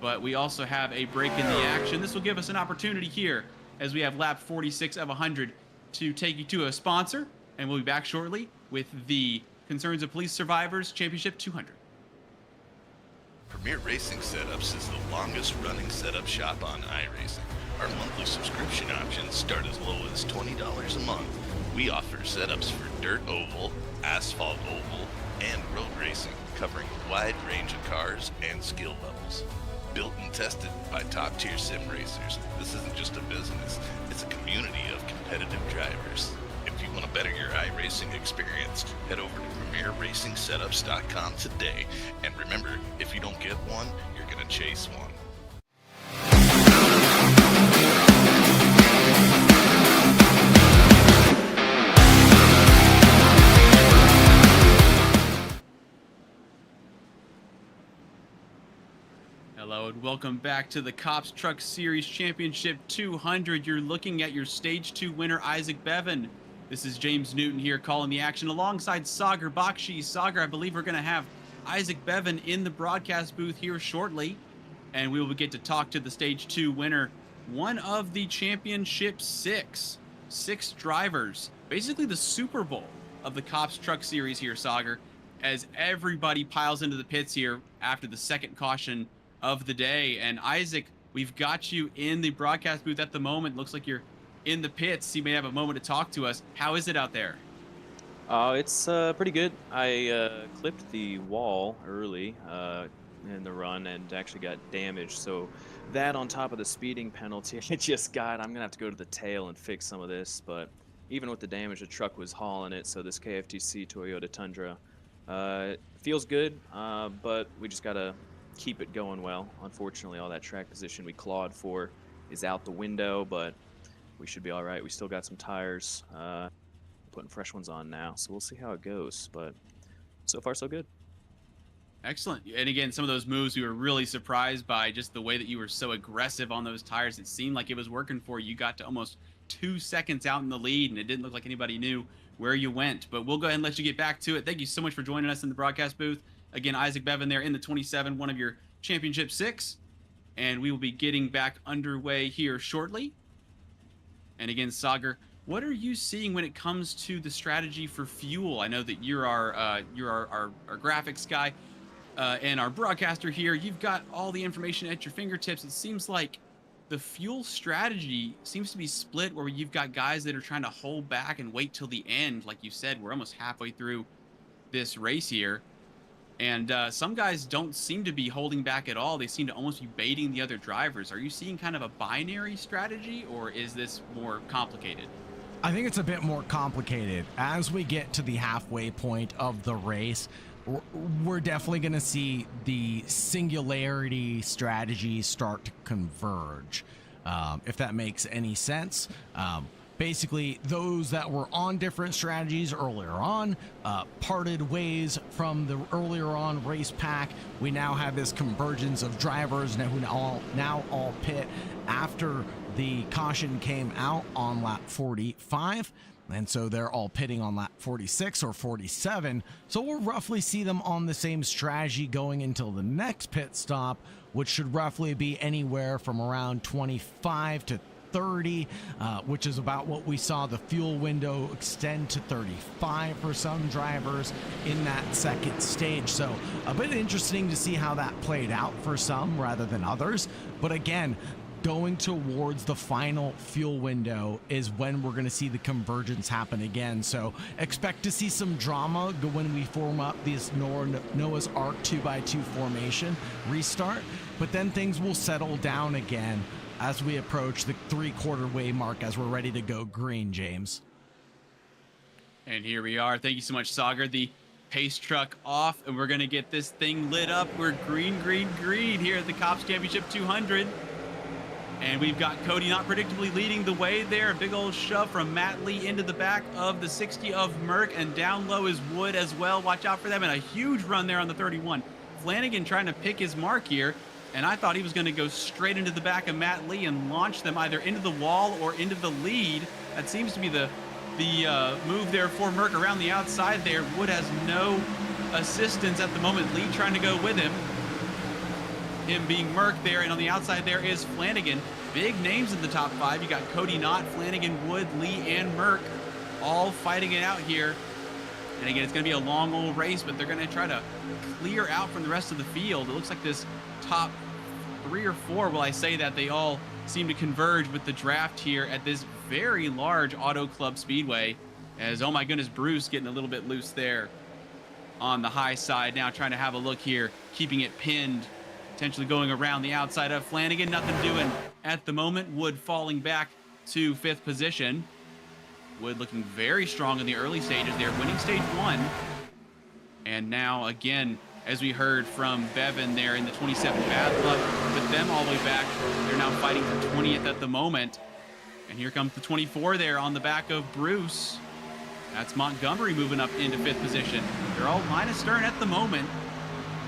But we also have a break in the action. This will give us an opportunity here as we have lap 46 of 100 to take you to a sponsor, and we'll be back shortly with the Concerns of Police Survivors Championship 200. Premier Racing Setups is the longest running setup shop on iRacing. Our monthly subscription options start as low as $20 a month. We offer setups for dirt oval, asphalt oval, and road racing, covering a wide range of cars and skill levels. Built and tested by top-tier sim racers, this isn't just a business, it's a community of competitive drivers. If you want to better your iRacing experience, head over to PremierRacingSetups.com today. And remember, if you don't get one, you're going to chase one. Hello and welcome back to the C.O.P.S Truck Series Championship 200. You're looking at your Stage 2 winner, Isaac Bevan. This is James Newton here calling the action alongside Sagar Bakshi. Sagar, I believe we're going to have Isaac Bevan in the broadcast booth here shortly, and we will get to talk to the Stage 2 winner, one of the Championship 6 drivers, basically the Super Bowl of the C.O.P.S Truck Series here, Sagar, as everybody piles into the pits here after the second caution of the day. And Isaac, we've got you in the broadcast booth at the moment. Looks like you're in the pits. You may have a moment to talk to us. How is it out there? It's pretty good. I clipped the wall early in the run and actually got damaged. So that on top of the speeding penalty I just got, I'm going to have to go to the tail and fix some of this. But even with the damage, the truck was hauling it. So this KFTC Toyota Tundra feels good, but we just got to keep it going well. Unfortunately, all that track position we clawed for is out the window, but we should be all right. We still got some tires, putting fresh ones on now, so we'll see how it goes, but so far so good. Excellent. And again, some of those moves we were really surprised by, just the way that you were so aggressive on those tires. It seemed like it was working for you. You got to almost 2 seconds out in the lead, and it didn't look like anybody knew where you went, but we'll go ahead and let you get back to it. Thank you so much for joining us in the broadcast booth. Again, Isaac Bevan there in the 27, one of your Championship 6. And we will be getting back underway here shortly. And again, Sagar, what are you seeing when it comes to the strategy for fuel? I know that you're our graphics guy and our broadcaster here. You've got all the information at your fingertips. It seems like the fuel strategy seems to be split, where you've got guys that are trying to hold back and wait till the end. Like you said, we're almost halfway through this race here. And some guys don't seem to be holding back at all. They seem to almost be baiting the other drivers. Are you seeing kind of a binary strategy, or is this more complicated? I think it's a bit more complicated. As we get to the halfway point of the race, we're definitely going to see the singularity strategies start to converge, if that makes any sense. Basically, those that were on different strategies earlier on parted ways from the earlier on race pack. We now have this convergence of drivers who now all pit after the caution came out on lap 45. And so they're all pitting on lap 46 or 47. So we'll roughly see them on the same strategy going until the next pit stop, which should roughly be anywhere from around 25 to 30, which is about what we saw the fuel window extend to 35 for some drivers in that second stage. So a bit interesting to see how that played out for some rather than others. But again, going towards the final fuel window is when we're going to see the convergence happen again. So expect to see some drama when we form up this Noah's Ark 2x2 formation restart, but then things will settle down again as we approach the 3/4 way mark as we're ready to go green, James. And here we are. Thank you so much, Sagar. The pace truck off, and we're going to get this thing lit up. We're green, green, green here at the C.O.P.S Championship 200. And we've got Cody not predictably leading the way there. A big old shove from Matt Lee into the back of the 60 of Merck, and down low is Wood as well. Watch out for them, and a huge run there on the 31. Flanagan trying to pick his mark here, and I thought he was going to go straight into the back of Matt Lee and launch them either into the wall or into the lead. That seems to be the move there for Merck around the outside there. Wood has no assistance at the moment. Lee trying to go with him. Him being Merck there, and on the outside there is Flanagan. Big names in the top 5. You got Cody Knott, Flanagan, Wood, Lee, and Merck all fighting it out here. And again, it's going to be a long old race, but they're going to try to clear out from the rest of the field. It looks like this top 3 or 4, will I say that, they all seem to converge with the draft here at this very large Auto Club Speedway. As, oh my goodness, Bruce getting a little bit loose there on the high side. Now trying to have a look here, keeping it pinned. Potentially going around the outside of Flanagan. Nothing doing at the moment. Wood falling back to 5th position. Wood looking very strong in the early stages there, winning stage 1. And now again, as we heard from Bevan there in the 27, bad luck with them all the way back. They're now fighting for 20th at the moment. And here comes the 24 there on the back of Bruce. That's Montgomery moving up into 5th position. They're all line astern at the moment.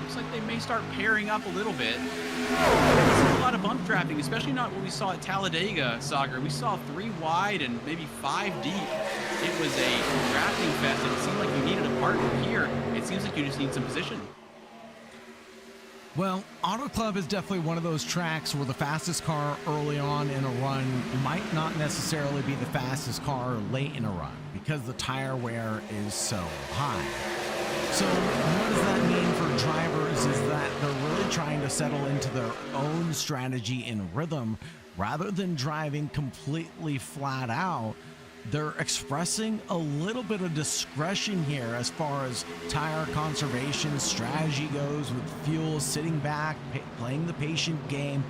Looks like they may start pairing up a little bit. A lot of bump drafting, especially not what we saw at Talladega, Sagar. We saw 3 wide and maybe 5 deep. It was a drafting fest, and it seemed like you needed a partner here. It seems like you just need some position. Well, Auto Club is definitely one of those tracks where the fastest car early on in a run might not necessarily be the fastest car late in a run because the tire wear is so high. So what does that mean for drivers is that they're really trying to settle into their own strategy and rhythm rather than driving completely flat out. They're expressing a little bit of discretion here as far as tire conservation strategy goes, with fuel, sitting back, playing the patient game.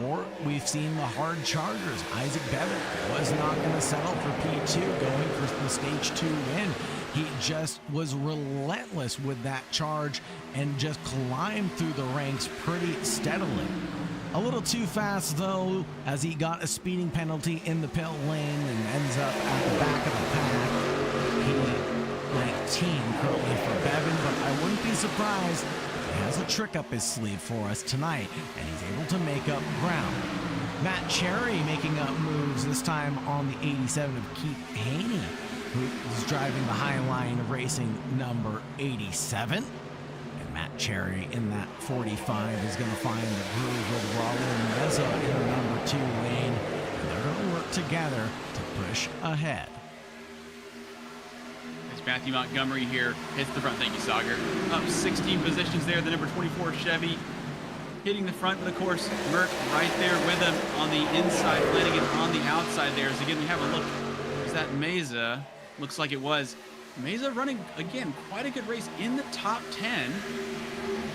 Or we've seen the hard chargers. Isaac Bevan was not going to settle for P2 going for the stage 2 win. He just was relentless with that charge and just climbed through the ranks pretty steadily. A little too fast, though, as he got a speeding penalty in the pit lane and ends up at the back of the pack. He 19 currently for Bevan, but I wouldn't be surprised if he has a trick up his sleeve for us tonight, and he's able to make up ground. Matt Cherry making up moves, this time on the 87 of Keith Haney, who is driving the high line of racing number 87. Matt Cherry in that 45 is going to find the groove with Raul Meza in the number 2 lane, and they're going to work together to push ahead. As Matthew Montgomery here hits the front. Thank you, Sagar. Up 16 positions there, the number 24 Chevy hitting the front, but of course Merck right there with him on the inside, Flanagan on the outside there. So again, we have a look. Is that Meza? Looks like it was. Meza running, again, quite a good race in the top 10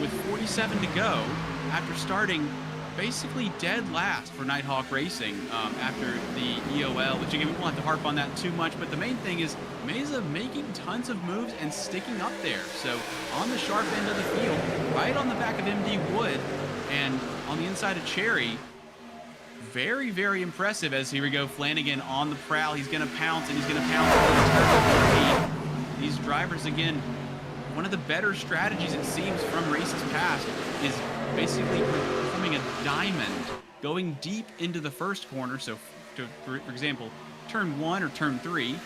with 47 to go after starting basically dead last for Nighthawk Racing after the EOL, which again, we won't have to harp on that too much, but the main thing is Meza making tons of moves and sticking up there. So on the sharp end of the field, right on the back of MD Wood and on the inside of Cherry. Very, very impressive. As here we go, Flanagan on the prowl. He's going to pounce, and he's going to pounce. These drivers, again, one of the better strategies, it seems, from races past is basically becoming a diamond, going deep into the first corner. So, for example, turn 1 or turn 3,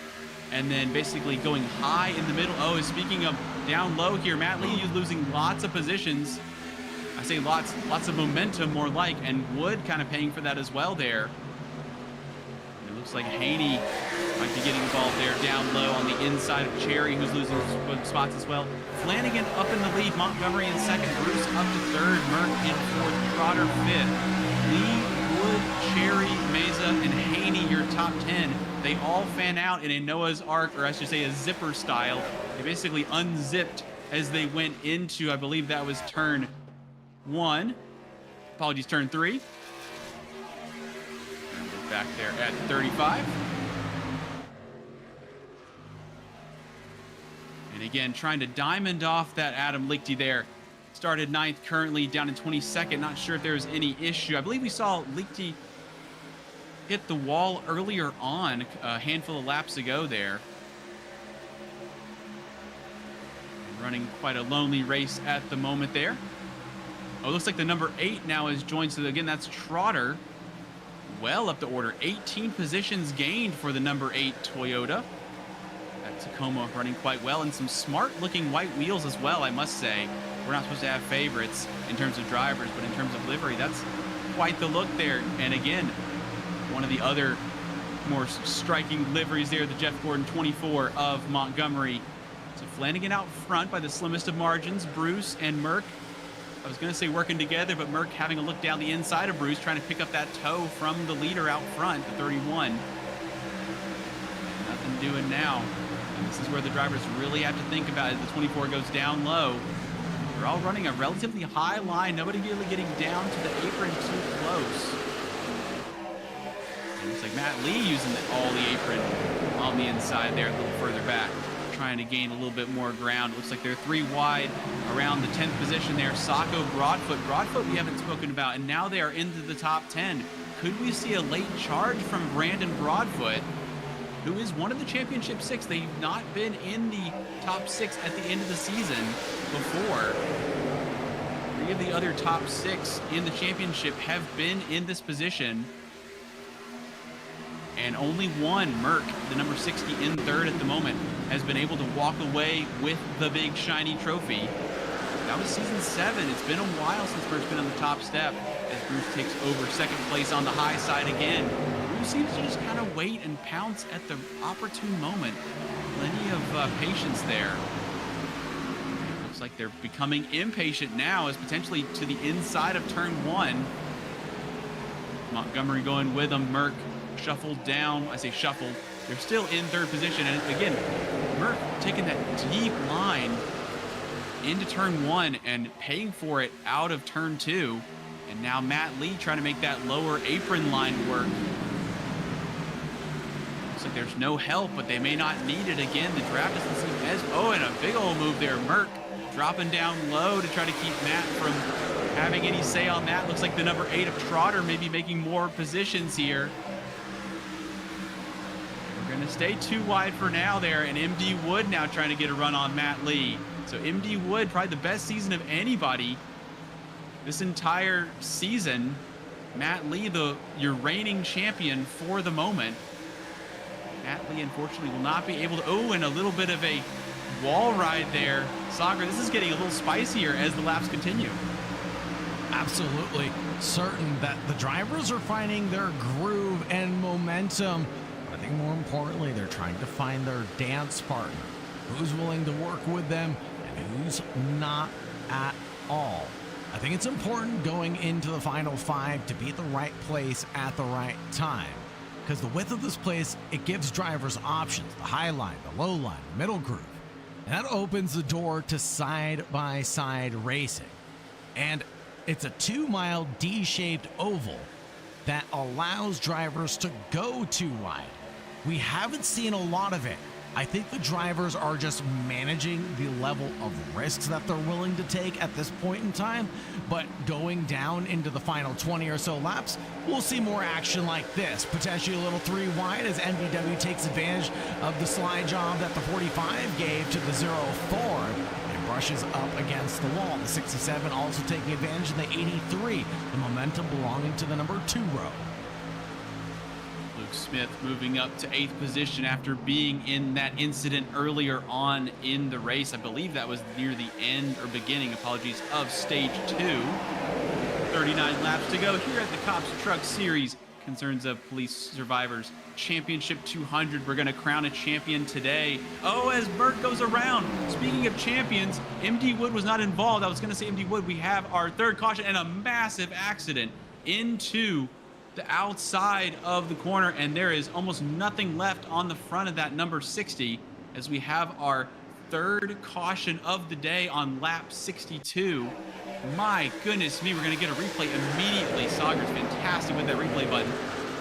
and then basically going high in the middle. Oh, speaking of down low here, Matt Lee is losing lots of positions. I say lots of momentum more like, and Wood kind of paying for that as well there. And it looks like Haney might be getting involved there down low on the inside of Cherry, who's losing spots as well. Flanagan up in the lead, Montgomery in second, Bruce up to third, Merck in fourth, Trotter fifth. Lee, Wood, Cherry, Meza, and Haney, your top 10. They all fan out in a Noah's Ark, or I should say a zipper style. They basically unzipped as they went into, I believe that was turn 1. Apologies, turn 3. And we're back there at 35. And again, trying to diamond off that Adam Lichty there. Started 9th, currently down in 22nd. Not sure if there was any issue. I believe we saw Lichty hit the wall earlier on, a handful of laps ago there. Running quite a lonely race at the moment there. Oh, looks like the number 8 now is joined. So again, that's Trotter. Well up the order. 18 positions gained for the number 8 Toyota. That Tacoma running quite well, and some smart looking white wheels as well, I must say. We're not supposed to have favorites in terms of drivers, but in terms of livery, that's quite the look there. And again, one of the other more striking liveries there, the Jeff Gordon 24 of Montgomery. So Flanagan out front by the slimmest of margins. Bruce and Merck, I was going to say working together, but Merck having a look down the inside of Bruce, trying to pick up that toe from the leader out front, the 31. Nothing doing now. And this is where the drivers really have to think about it. The 24 goes down low. They're all running a relatively high line. Nobody really getting down to the apron too close. It looks like Matt Lee using all the apron on the inside there, a little further back, trying to gain a little bit more ground. Looks like they're 3 wide around the 10th position there. Sacco, Broadfoot we haven't spoken about, and now they are into the top 10. Could we see a late charge from Brandon Broadfoot, who is one of the championship 6? They've not been in the top 6 at the end of the season before. 3 of the other top 6 in the championship have been in this position. And only one, Merck, the number 60 in third at the moment, has been able to walk away with the big shiny trophy. That was season 7. It's been a while since Merck's been on the top step, as Bruce takes over second place on the high side again. Bruce seems to just kind of wait and pounce at the opportune moment. Plenty of patience there. Looks like they're becoming impatient now, as potentially to the inside of turn 1. Montgomery going with them. Merck shuffled down. I say shuffled. They're still in third position. And again, Merck taking that deep line into turn 1 and paying for it out of turn 2. And now Matt Lee trying to make that lower apron line work. Looks like there's no help, but they may not need it again. The draft doesn't seem as... Oh, and a big old move there. Merck dropping down low to try to keep Matt from having any say on that. Looks like the number 8 of Trotter may be making more positions here. Going to stay 2 wide for now there, and MD Wood now trying to get a run on Matt Lee. So MD Wood, probably the best season of anybody this entire season. Matt Lee, your reigning champion for the moment. Matt Lee, unfortunately, will not be able to... Oh, and a little bit of a wall ride there. Sagar, this is getting a little spicier as the laps continue. Absolutely certain that the drivers are finding their groove and momentum. I think more importantly, they're trying to find their dance partner. Who's willing to work with them and who's not at all. I think it's important going into the final 5 to be at the right place at the right time. Because the width of this place, it gives drivers options. The high line, the low line, the middle groove. And that opens the door to side-by-side racing. And it's a 2-mile D-shaped oval that allows drivers to go 2 wide. We haven't seen a lot of it. I think the drivers are just managing the level of risks that they're willing to take at this point in time. But going down into the final 20 or so laps, we'll see more action like this. Potentially a little 3 wide as MVW takes advantage of the slide job that the 45 gave to the 04 and brushes up against the wall. The 67 also taking advantage of the 83, the momentum belonging to the number 2 row. Luke Smith moving up to 8th position after being in that incident earlier on in the race. I believe that was near the end or beginning, apologies, of stage 2. 39 laps to go here at the C.O.P.S Truck Series Concerns of Police Survivors Championship 200. We're going to crown a champion today. Oh, as Bert goes around. Speaking of champions, MD Wood was not involved. I was going to say MD Wood. We have our third caution and a massive accident into the outside of the corner, and there is almost nothing left on the front of that number 60 as we have our third caution of the day on lap 62. My goodness me, we're going to get a replay immediately. Sauger's fantastic with that replay button.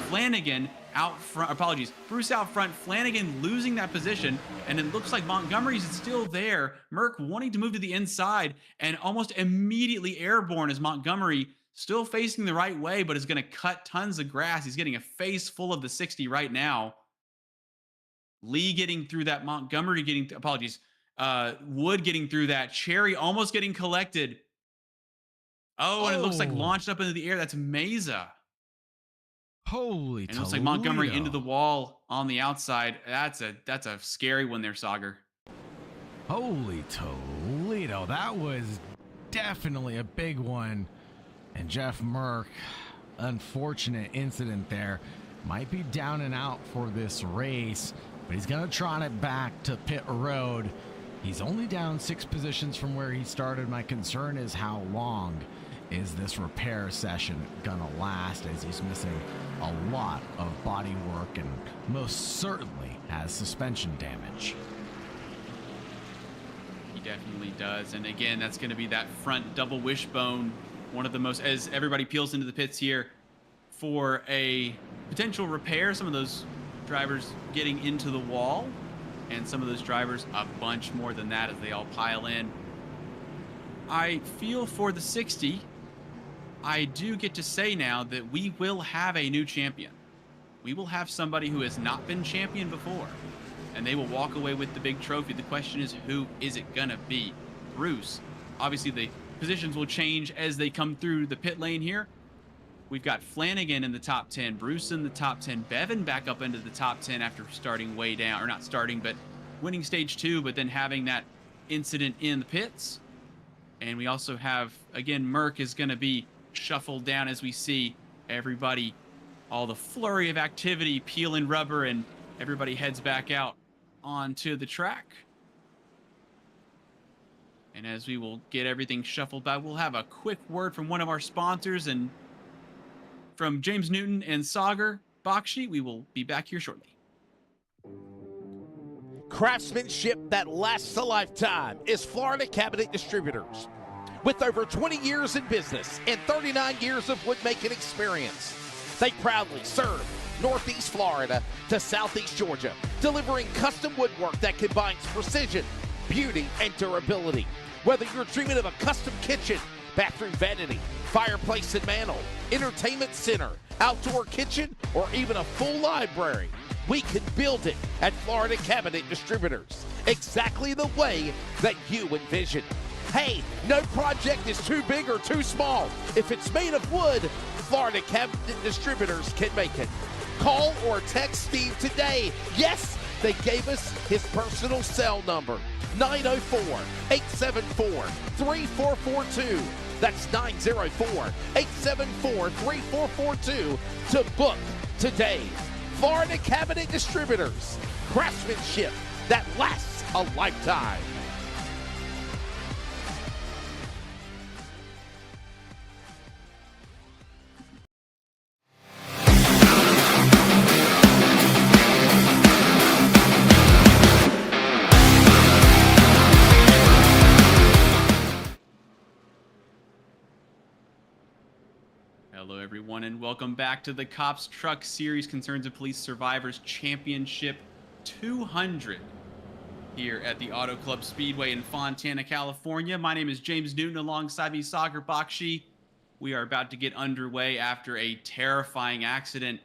Flanagan out front, apologies, Bruce out front, Flanagan losing that position, and it looks like Montgomery's still there. Merck wanting to move to the inside and almost immediately airborne as Montgomery still facing the right way, but is going to cut tons of grass. He's getting a face full of the 60 right now. Lee getting through that, Montgomery getting, apologies, Wood getting through that, Cherry almost getting collected. Oh, and it looks like launched up into the air. That's Mesa. Holy And it looks like Montgomery into the wall on the outside. That's a scary one there, Sauger. Holy Toledo. That was definitely a big one. And Jeff Merck, unfortunate incident there. Might be down and out for this race, but he's going to trot it back to pit road. He's only down 6 positions from where he started. My concern is how long is this repair session gonna last, as he's missing a lot of body work and most certainly has suspension damage. He definitely does. And again, that's going to be that front double wishbone, one of the most, as everybody peels into the pits here for a potential repair. Some of those drivers getting into the wall, and some of those drivers a bunch more than that as they all pile in. I feel for the 60, I do get to say now that we will have a new champion. We will have somebody who has not been champion before, and they will walk away with the big trophy. The question is, who is it gonna be? Bruce. Obviously, the positions will change as they come through the pit lane here. We've got Flanagan in the top 10, Bruce in the top 10, Bevan back up into the top 10 after starting way down, or not starting, but winning stage 2, but then having that incident in the pits. And we also have, again, Merck is going to be shuffled down as we see everybody, all the flurry of activity, peeling rubber, and everybody heads back out onto the track. And as we will get everything shuffled back, we'll have a quick word from one of our sponsors, and from James Newton and Sauger Bakshi, we will be back here shortly. Craftsmanship that lasts a lifetime is Florida Cabinet Distributors. With over 20 years in business and 39 years of woodmaking experience, they proudly serve Northeast Florida to Southeast Georgia, delivering custom woodwork that combines precision, beauty, and durability. Whether you're dreaming of a custom kitchen, bathroom vanity, fireplace and mantle, entertainment center, outdoor kitchen, or even a full library, we can build it at Florida Cabinet Distributors exactly the way that you envision. Hey, no project is too big or too small. If it's made of wood, Florida Cabinet Distributors can make it. Call or text Steve today. Yes, they gave us his personal cell number, 904-874-3442. That's 904-874-3442 to book today. Florida Cabinet Distributors, craftsmanship that lasts a lifetime. Hello, everyone, and welcome back to the C.O.P.S Truck Series Concerns of Police Survivors Championship 200 here at the Auto Club Speedway in Fontana, California. My name is James Newton, alongside me, Sauger Bakshi. We are about to get underway after a terrifying accident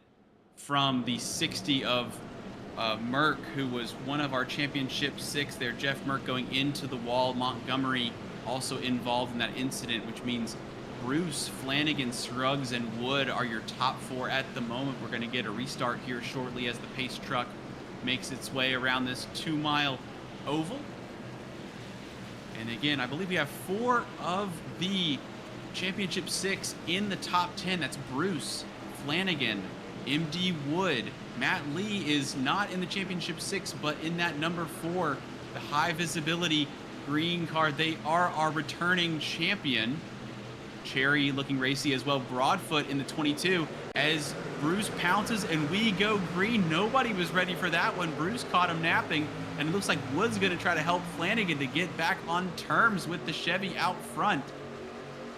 from the 60 of Merck, who was one of our Championship 6 there. Jeff Merck going into the wall. Montgomery also involved in that incident, which means Bruce, Flanagan, Scruggs, and Wood are your top 4 at the moment. We're going to get a restart here shortly as the pace truck makes its way around this 2-mile oval. And again, I believe we have 4 of the Championship 6 in the top 10. That's Bruce, Flanagan, MD Wood. Matt Lee is not in the Championship 6, but in that number 4, the high visibility green card. They are our returning champion. Cherry looking racy as well. Broadfoot in the 22 as Bruce pounces and we go green. Nobody was ready for that one. Bruce caught him napping, and it looks like Wood's going to try to help Flanagan to get back on terms with the Chevy out front.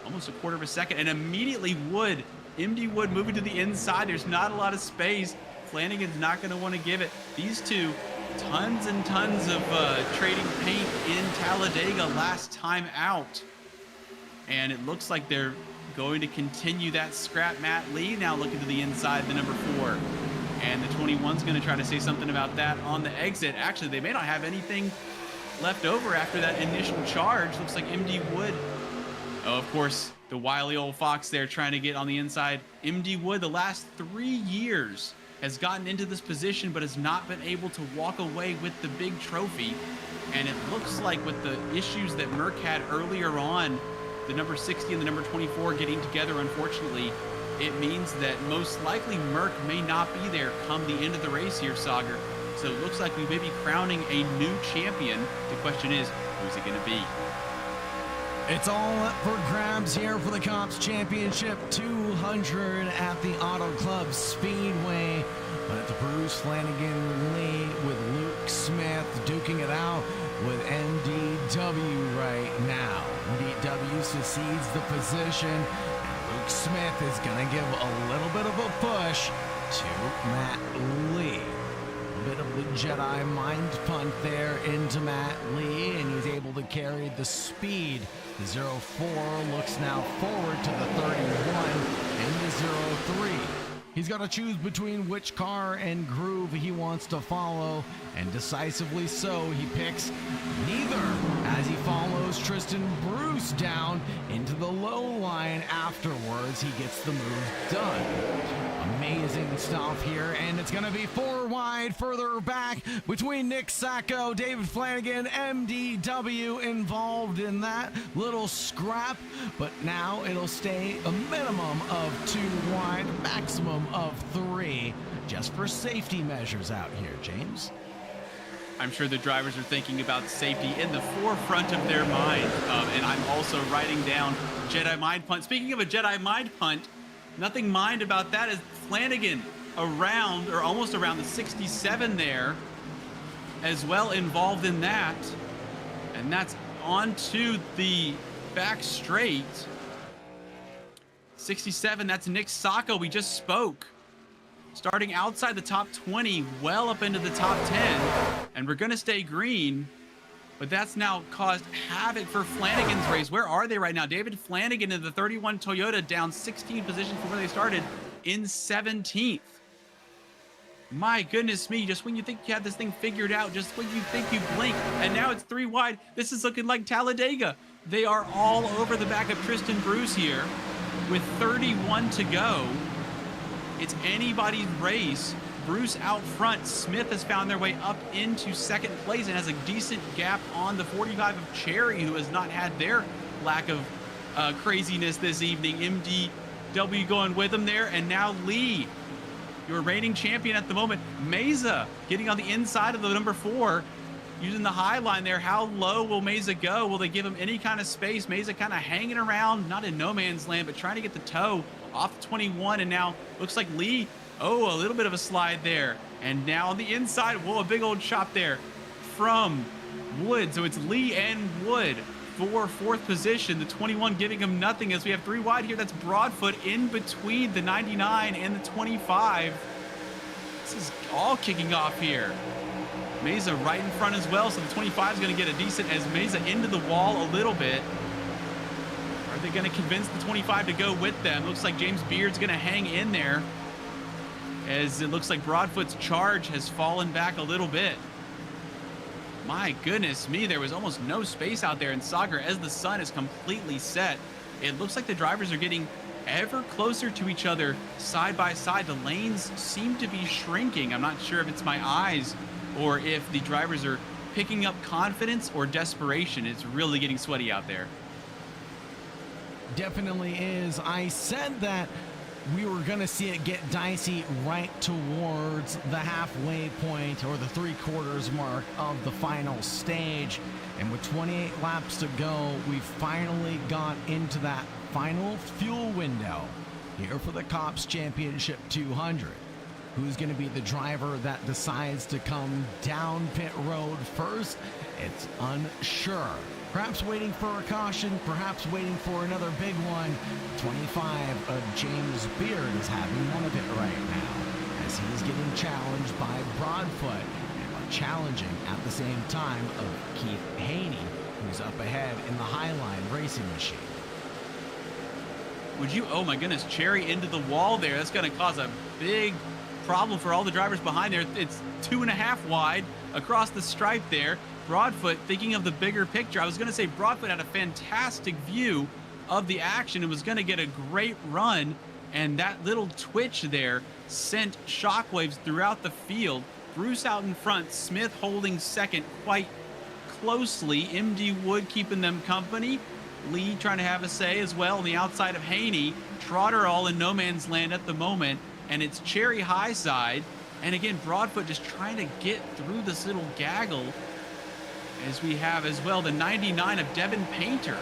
Almost a quarter of a second, and immediately Wood, MD Wood moving to the inside. There's not a lot of space. Flanagan's not going to want to give it. These two, tons and tons of trading paint in Talladega last time out. And it looks like they're going to continue that scrap. Matt Lee now looking to the inside, the number 4. And the 21's going to try to say something about that on the exit. Actually, they may not have anything left over after that initial charge. Looks like MD Wood. Oh, of course, the wily old fox there trying to get on the inside. MD Wood, the last 3 years, has gotten into this position but has not been able to walk away with the big trophy. And it looks like with the issues that Merck had earlier on, the number 60 and the number 24 getting together, unfortunately, it means that most likely Merck may not be there come the end of the race here, Sagar. So it looks like we may be crowning a new champion. The question is, who's it going to be? It's all up for grabs here for the C.O.P.S Championship 200 at the Auto Club Speedway. But it's Bruce Flanagan Lee with Luke Smith duking it out with MDW right now. MDW succeeds the position, and Luke Smith is going to give a little bit of a push to Matt Lee. A bit of the Jedi mind punt there into Matt Lee, and he's able to carry the speed. The 04 looks now forward to the 31 and the 03. He's got to choose between which car and groove he wants to follow, and decisively so, he picks neither as he follows Tristan Bruce down into the low line. Afterwards, he gets the move done. Amazing stuff here, and it's going to be 4 wide further back between Nick Sacco, David Flanagan, MDW involved in that little scrap, but now it'll stay a minimum of 2 wide, maximum of 3, just for safety measures out here, James. I'm sure the drivers are thinking about safety in the forefront of their mind, and I'm also writing down Jedi Mind Punt. Speaking of a Jedi Mind Punt, nothing mind about that is Flanagan around, or almost around the 67 there, as well involved in that. And that's onto the back straight. 67, that's Nick Sacco, we just spoke. Starting outside the top 20, well up into the top 10. And we're gonna stay green, but that's now caused havoc for Flanagan's race. Where are they right now? David Flanagan in the 31 Toyota down 16 positions from where they started in 17th. My goodness me, just when you think you have this thing figured out, just when you think you blink, and now it's 3 wide. This is looking like Talladega. They are all over the back of Tristan Bruce here with 31 to go. It's anybody's race. Bruce out front. Smith has found their way up into second place and has a decent gap on the 45 of Cherry, who has not had their lack of craziness this evening. MDW going with him there, and now Lee, your reigning champion at the moment. Meza getting on the inside of the number 4, using the high line there. How low will Meza go? Will they give him any kind of space? Meza kind of hanging around, not in no man's land, but trying to get the toe off 21, and now looks like Lee, oh, a little bit of a slide there. And now on the inside, whoa, a big old chop there from Wood. So it's Lee and Wood for 4th position. The 21 giving him nothing as we have 3 wide here. That's Broadfoot in between the 99 and the 25. This is all kicking off here. Meza right in front as well, so the 25 is going to get a decent as Meza into the wall a little bit. Are they going to convince the 25 to go with them? Looks like James Beard's going to hang in there, as it looks like Broadfoot's charge has fallen back a little bit. My goodness me, there was almost no space out there in Sagar as the sun is completely set. it looks like the drivers are getting ever closer to each other side by side. The lanes seem to be shrinking. I'm not sure if it's my eyes or if the drivers are picking up confidence or desperation. It's really getting sweaty out there. Definitely is. I said that we were going to see it get dicey right towards the halfway point or the 3/4 mark of the final stage. And with 28 laps to go, we finally got into that final fuel window here for the C.O.P.S Championship 200. Who's going to be the driver that decides to come down pit road first? It's unsure. Perhaps waiting for a caution, perhaps waiting for another big one. 25 of James Beard is having one of it right now, as he's getting challenged by Broadfoot, and challenging at the same time of Keith Haney, who's up ahead in the Highline racing machine. Would you, oh my goodness, Cherry into the wall there. That's going to cause a big problem for all the drivers behind there. It's 2.5 wide across the stripe there. Broadfoot, thinking of the bigger picture, I was going to say Broadfoot had a fantastic view of the action and was going to get a great run, and that little twitch there sent shockwaves throughout the field. Bruce out in front, Smith holding second quite closely, MD Wood keeping them company, Lee trying to have a say as well on the outside of Haney, Trotter all in no man's land at the moment, and it's Cherry high side, and again Broadfoot just trying to get through this little gaggle, as we have as well the 99 of Devin Painter.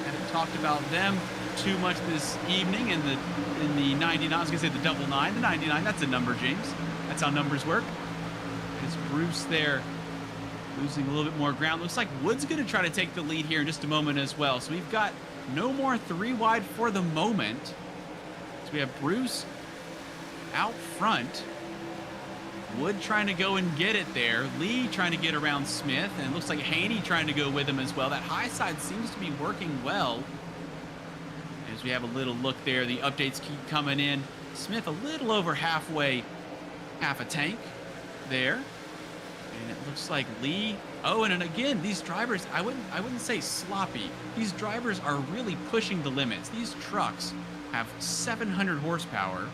Haven't talked about them too much this evening in the 99. I was gonna say the double 9, the 99. That's a number, James. That's how numbers work. It's Bruce there losing a little bit more ground. Looks like Wood's gonna try to take the lead here in just a moment as well. So we've got no more 3 wide for the moment. So we have Bruce out front. Wood trying to go and get it there. Lee trying to get around Smith, and it looks like Haney trying to go with him as well. That high side seems to be working well. As we have a little look there, the updates keep coming in. Smith a little over halfway, half a tank there. And it looks like Lee, oh, and again, these drivers, I wouldn't say sloppy. These drivers are really pushing the limits. These trucks have 700 horsepower.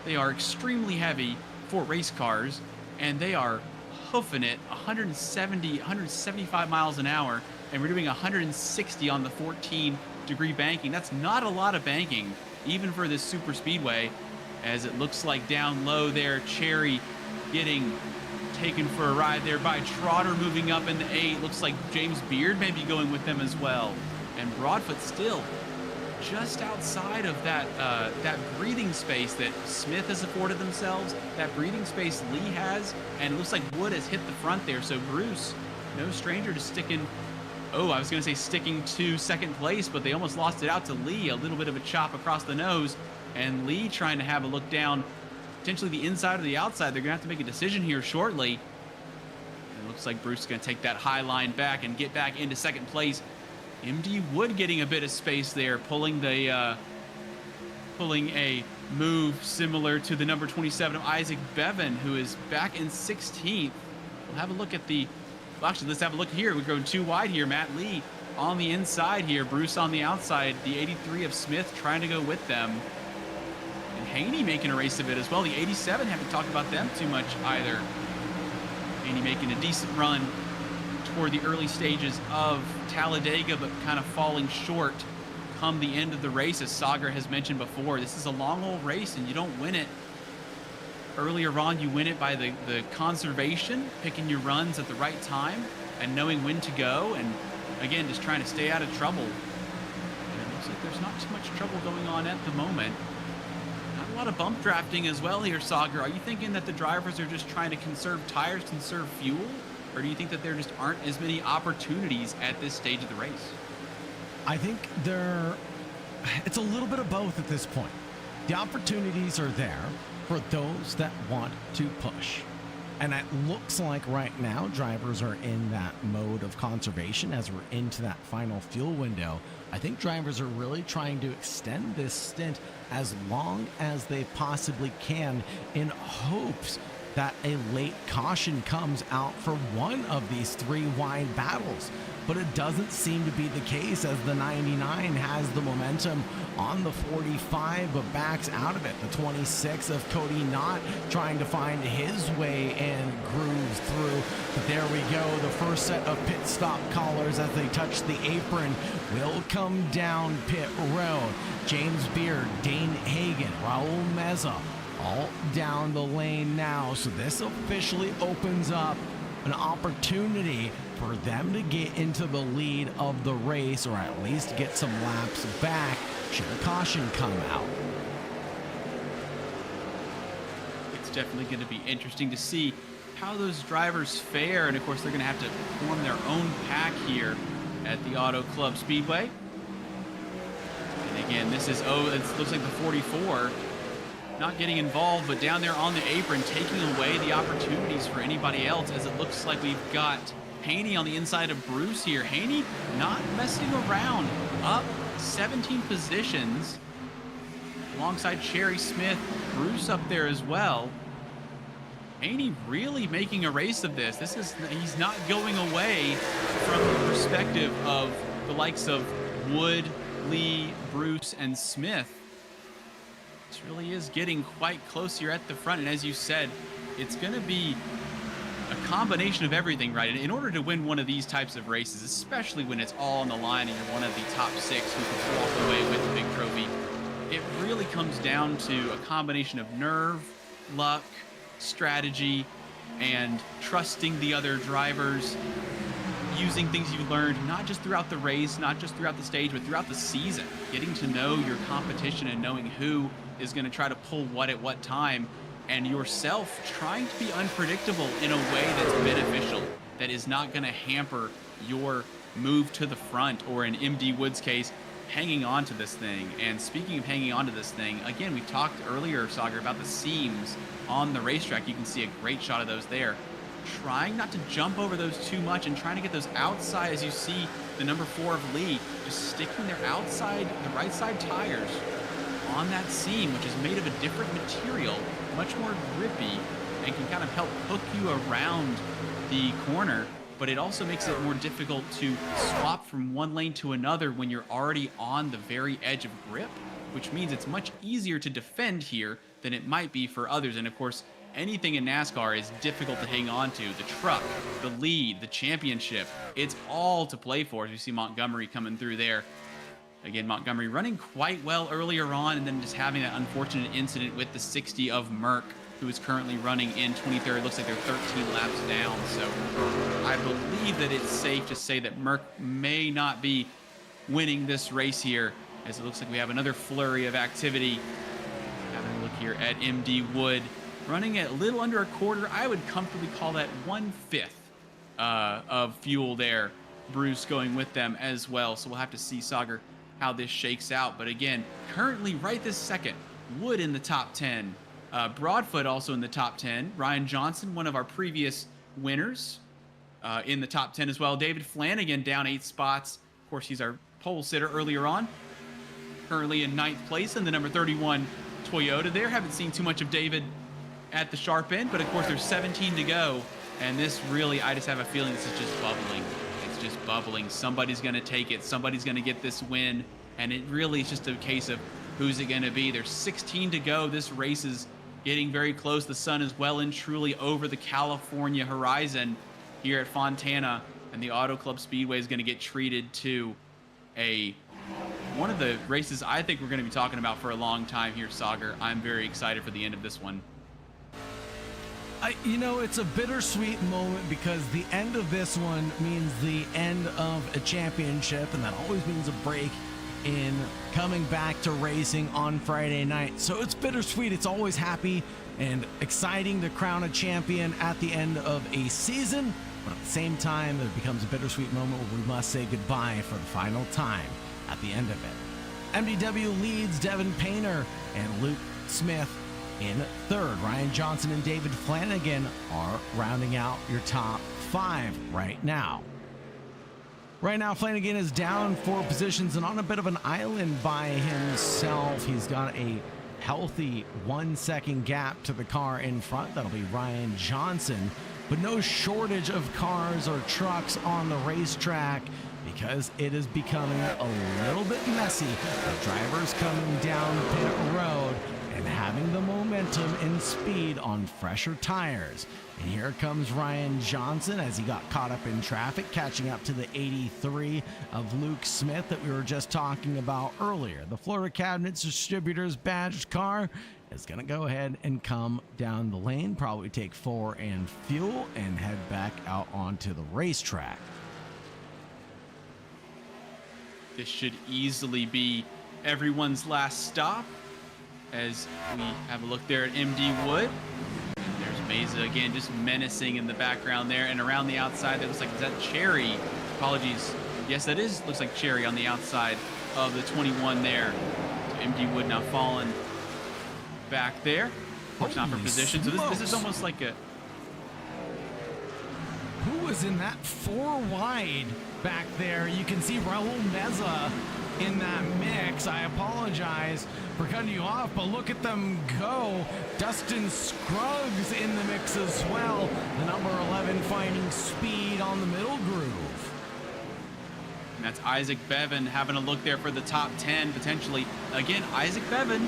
They are extremely heavy for race cars, and they are hoofing it 175 miles an hour, and we're doing 160 on the 14-degree banking. That's not a lot of banking, even for this super speedway, as it looks like down low there, Cherry getting taken for a ride there by Trotter, moving up into 8. Looks like James Beard may be going with them as well, and Broadfoot still just outside of that breathing space that Smith has afforded themselves, that breathing space Lee has, and it looks like Wood has hit the front there. So Bruce, no stranger to sticking, oh, I was going to say sticking to second place, but they almost lost it out to Lee. A little bit of a chop across the nose, and Lee trying to have a look down, potentially the inside or the outside. They're going to have to make a decision here shortly. And it looks like Bruce is going to take that high line back and get back into second place. MD Wood getting a bit of space there, pulling a move similar to the number 27 of Isaac Bevan, who is back in 16th. We'll have a look at the, well, actually, let's have a look here. We're going 2 wide here. Matt Lee on the inside here, Bruce on the outside, the 83 of Smith trying to go with them. And Haney making a race of it as well. The 87, haven't talked about them too much either. Haney making a decent run toward the early stages of Talladega, but kind of falling short come the end of the race. As Sagar has mentioned before, this is a long old race, and you don't win it earlier on. You win it by the conservation, picking your runs at the right time and knowing when to go, and again, just trying to stay out of trouble. And it looks like there's not too much trouble going on at the moment. Not a lot of bump drafting as well here, Sagar. Are you thinking that the drivers are just trying to conserve tires, conserve fuel? Or do you think that there just aren't as many opportunities at this stage of the race? I think it's a little bit of both at this point. The opportunities are there for those that want to push. And it looks like right now drivers are in that mode of conservation as we're into that final fuel window. I think drivers are really trying to extend this stint as long as they possibly can in hopes that a late caution comes out for one of these 3 wide battles. But it doesn't seem to be the case, as the 99 has the momentum on the 45 but backs out of it. The 26 of Cody Knott trying to find his way and grooves through. But there we go. The first set of pit stop callers as they touch the apron will come down pit road. James Beard, Dane Hagen, Raul Meza all down the lane now. So this officially opens up an opportunity for them to get into the lead of the race, or at least get some laps back should a caution come out. It's definitely going to be interesting to see how those drivers fare, and of course they're going to have to form their own pack here at the Auto Club Speedway. And again, this is, it looks like the 44 not getting involved, but down there on the apron taking away the opportunities for anybody else, as it looks like we've got Haney on the inside of Bruce here. Haney not messing around, up 17 positions alongside Cherry Smith. Bruce up there as well. Haney really making a race of this. He's not going away from the perspective of the likes of Wood, Lee, Bruce, and Smith. This really is getting quite close here at the front, and as you said, it's going to be a combination of everything, right? In order to win one of these types of races, especially when it's all on the line and you're one of the top 6 who can walk away with the big trophy, it really comes down to a combination of nerve, luck, strategy, and trusting the other drivers, using things you learned not just throughout the race, not just throughout the stage, but throughout the season, getting to know your competition and knowing who is going to try to pull what at what time, and yourself trying to be unpredictable in a way that's beneficial, that is not going to hamper your move to the front, or in MD Wood's case, hanging on to this thing. And speaking of hanging on to this thing, again, we talked earlier, Sagar, about the seams on the racetrack. You can see a great shot of those there. Trying not to jump over those too much and trying to get those outside, as you see the number 4 of Lee just sticking their outside, the right side tires on that seam, which is made of a different material, much more grippy, and can kind of help hook you around the corner, but it also makes it more difficult to swap from one lane to another when you're already on the very edge of grip, which means it's much easier to defend here than it might be for others. And of course, anything in NASCAR is difficult to hang on to. The truck, the lead, the championship, it's all to play for, as we see Montgomery coming through there. Again, Montgomery running quite well earlier on, and then just having that unfortunate incident with the 60 of Merck, who is currently running in 23rd. Looks like they're 13 laps down. So I believe that it's safe to say that Merck may not be winning this race here, as it looks like we have another flurry of activity. Having a look here at MD Wood, running at a little under a quarter. I would comfortably call that 1/5 of fuel there. Bruce going with them as well. So we'll have to see, Sagar, how this shakes out. But again, currently right this second, Wood in the top 10. Broadfoot also in the top 10. Ryan Johnson, one of our previous winners, in the top 10 as well. David Flanagan down 8 spots. Of course, he's our pole sitter earlier on. Currently in 9th place in the number 31 Toyota there. Haven't seen too much of David at the sharp end, but of course there's 17 to go. And this really, I just have a feeling this is just bubbling. It's just bubbling. Somebody's going to take it. Somebody's going to get this win. And it really is just a case of who's it going to be. There's 16 to go. This race is getting very close. The sun is well and truly over the California horizon here at Fontana. And the Auto Club Speedway is going to get treated to one of the races I think we're going to be talking about for a long time here, Sagar. I'm very excited for the end of this one. You know, it's a bittersweet moment because the end of this one means the end of a championship, and that always means a break in coming back to racing on Friday night. So it's bittersweet. It's always happy and exciting to crown a champion at the end of a season, but at the same time, it becomes a bittersweet moment where we must say goodbye for the final time at the end of it. MDW leads Devin Painter and Luke Smith in 3rd. Ryan Johnson and David Flanagan are rounding out your top 5 right now. Right now, Flanagan is down 4 positions and on a bit of an island by himself. He's got a healthy 1 second gap to the car in front. That'll be Ryan Johnson, but no shortage of cars or trucks on the racetrack because it is becoming a little bit messy. The drivers coming down pit road and having the momentum and speed on fresher tires. And here comes Ryan Johnson as he got caught up in traffic, catching up to the 83 of Luke Smith that we were just talking about earlier. The Florida Cabinets Distributors badged car is going to go ahead and come down the lane, probably take 4 and fuel, and head back out onto the racetrack. This should easily be everyone's last stop as we have a look there at MD Wood. There's Mesa again, just menacing in the background there, and around the outside, that looks like, is that Cherry? Apologies. Yes, that is, looks like Cherry on the outside of the 21 there. So MD Wood now falling back there. Of course, not for position. So this is almost like a... Who was in that 4 wide back there? You can see Raul Meza in that mix. I apologize for cutting you off, but look at them go. Dustin Scruggs in the mix as well. The number 11 finding speed on the middle groove. And that's Isaac Bevan having a look there for the top 10 potentially. Again, Isaac Bevan,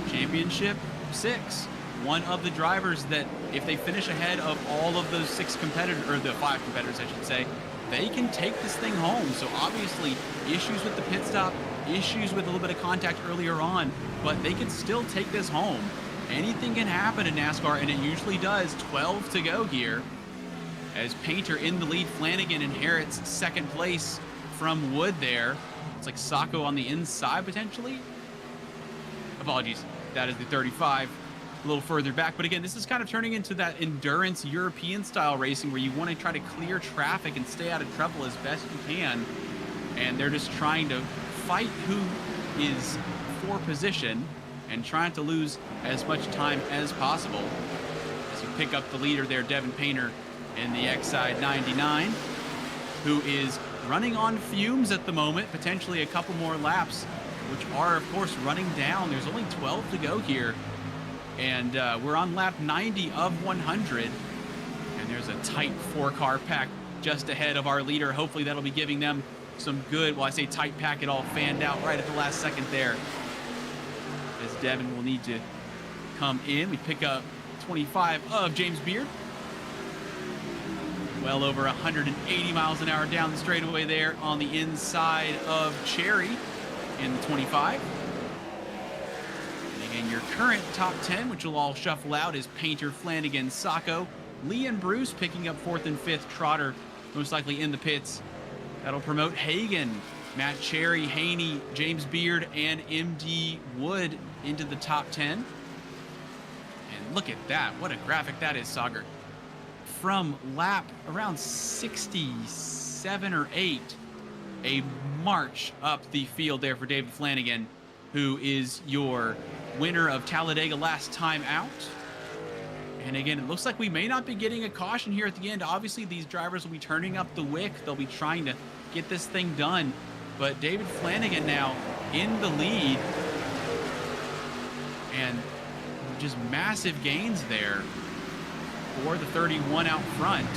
championship 6. One of the drivers that if they finish ahead of all of those 6 competitors, or the 5 competitors, I should say, they can take this thing home. So obviously issues with the pit stop, issues with a little bit of contact earlier on, but they can still take this home. Anything can happen in NASCAR, and it usually does. 12 to go here as Painter in the lead. Flanagan inherits second place from Wood there. It's like Sacco on the inside potentially. Apologies, that is the 35. A little further back, but again, this is kind of turning into that endurance European style racing where you want to try to clear traffic and stay out of trouble as best you can, and they're just trying to fight who is for position and trying to lose as much time as possible. As you pick up the leader there, Devin Painter in the X-Side 99, who is running on fumes at the moment, potentially a couple more laps, which are of course running down. There's only 12 to go here. And we're on lap 90 of 100. And there's a tight 4-car pack just ahead of our leader. Hopefully that'll be giving them some good, well, I say tight pack, it all fanned out right at the last second there. As Devin will need to come in. We pick up 25 of James Beard. Well over 180 miles an hour down the straightaway there on the inside of Cherry in the 25. And your current top 10, which will all shuffle out, is Painter, Flanagan, Sacco, Lee and Bruce picking up 4th and 5th. Trotter most likely in the pits. That'll promote Hagan, Matt Cherry, Haney, James Beard, and MD Wood into the top 10. And look at that. What a graphic that is, Sauger. From lap around 67 or 8, a march up the field there for David Flanagan, who is your winner of Talladega last time out. And again, it looks like we may not be getting a caution here at the end. Obviously, these drivers will be turning up the wick. They'll be trying to get this thing done. But David Flanagan now in the lead. And just massive gains there for the 31 out front.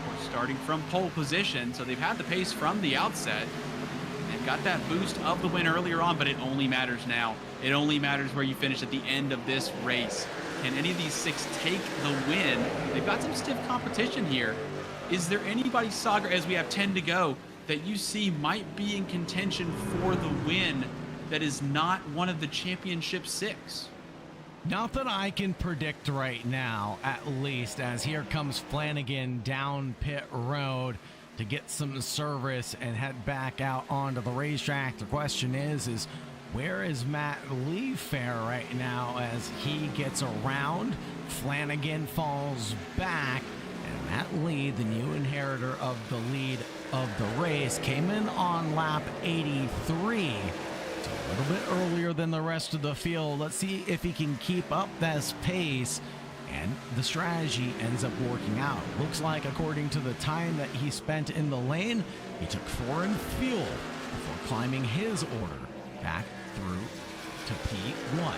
We're starting from pole position, so they've had the pace from the outset. They've got that boost of the win earlier on, but it only matters now. It only matters where you finish at the end of this race. Can any of these 6 take the win? They've got some stiff competition here. Is there anybody, Sauger, as we have 10 to go, that you see might be in contention for the win that is not one of the championship 6? Not that I can predict right now, at least, as here comes Flanagan down pit road to get some service and head back out onto the racetrack. The question is where is Matt Lee fare right now as he gets around? Flanagan falls back, and Matt Lee, the new inheritor of the lead of the race, came in on lap 83. It's a little bit earlier than the rest of the field. Let's see if he can keep up this pace. And the strategy ends up working out. Looks like, according to the time that he spent in the lane, he took 4 in fuel before climbing his order back through to P1.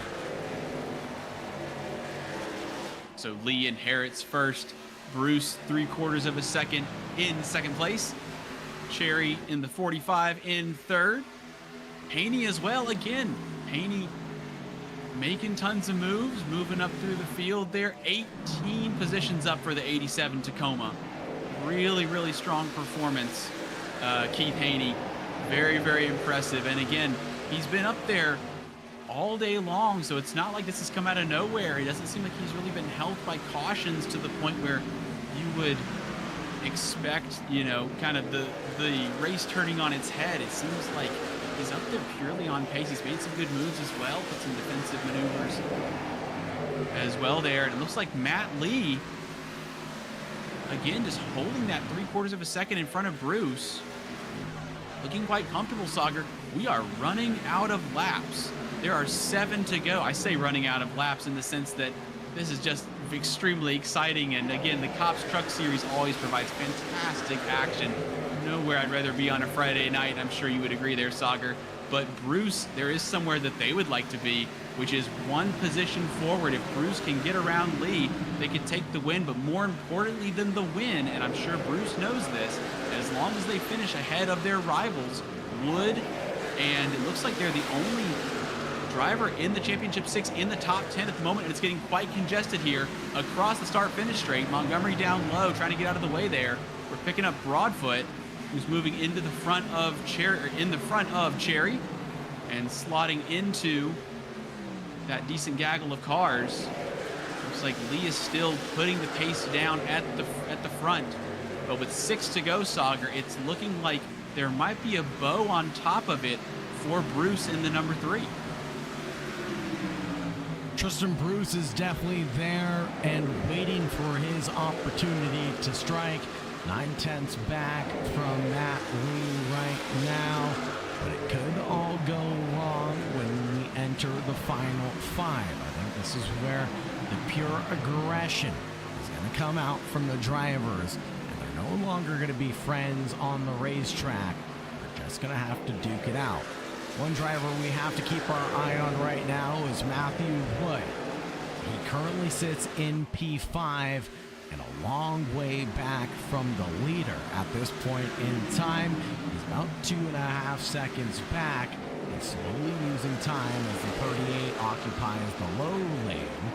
So Lee inherits first. Bruce 3/4 of a second in second place. Cherry in the 45 in third. Haney as well. Again, Haney making tons of moves, moving up through the field there. 18 positions up for the 87 Tacoma. Really, really strong performance. Keith Haney, very, very impressive. And again, he's been up there all day long, so it's not like this has come out of nowhere. It doesn't seem like he's really been helped by cautions to the point where you would expect, you know, kind of the race turning on its head. It seems like he's up there purely on pace. He's made some good moves as well, put some defensive maneuvers as well there. And it looks like Matt Lee, again, just holding that 3/4 of a second in front of Bruce. Looking quite comfortable, Sauger. We are running out of laps. There are 7 to go. I say running out of laps in the sense that this is just extremely exciting. And again, the C.O.P.S Truck Series always provides fantastic action. Nowhere I'd rather be on a Friday night. I'm sure you would agree there, Sauger. But Bruce, there is somewhere that they would like to be, which is one position forward. If Bruce can get around Lee, they could take the win. But more importantly than the win, and I'm sure Bruce knows this, as long as they finish ahead of their rivals, Wood, and it looks like they're the only driver in the Championship 6 in the top 10 at the moment, and it's getting quite congested here across the start-finish straight. Montgomery down low, trying to get out of the way there. We're picking up Broadfoot, who's moving into the front of Cherry, and slotting into that decent gaggle of cars. Looks like Lee is still putting the pace down at the front, but with 6 to go, Sauger, it's looking like there might be a bow on top of it for Bruce in the number 3. Tristan Bruce is definitely there and waiting for his opportunity to strike. 9/10 back from Matt Lee right now, but it could all go wrong when we enter the final 5. I think this is where the pure aggression is going to come out from the drivers, and they're no longer going to be friends on the racetrack. They're just going to have to duke it out. One driver we have to keep our eye on right now is Matthew Wood. He currently sits in P5 and a long way back from the leader at this point in time. He's about 2.5 seconds back and slowly losing time as the 38 occupies the low lane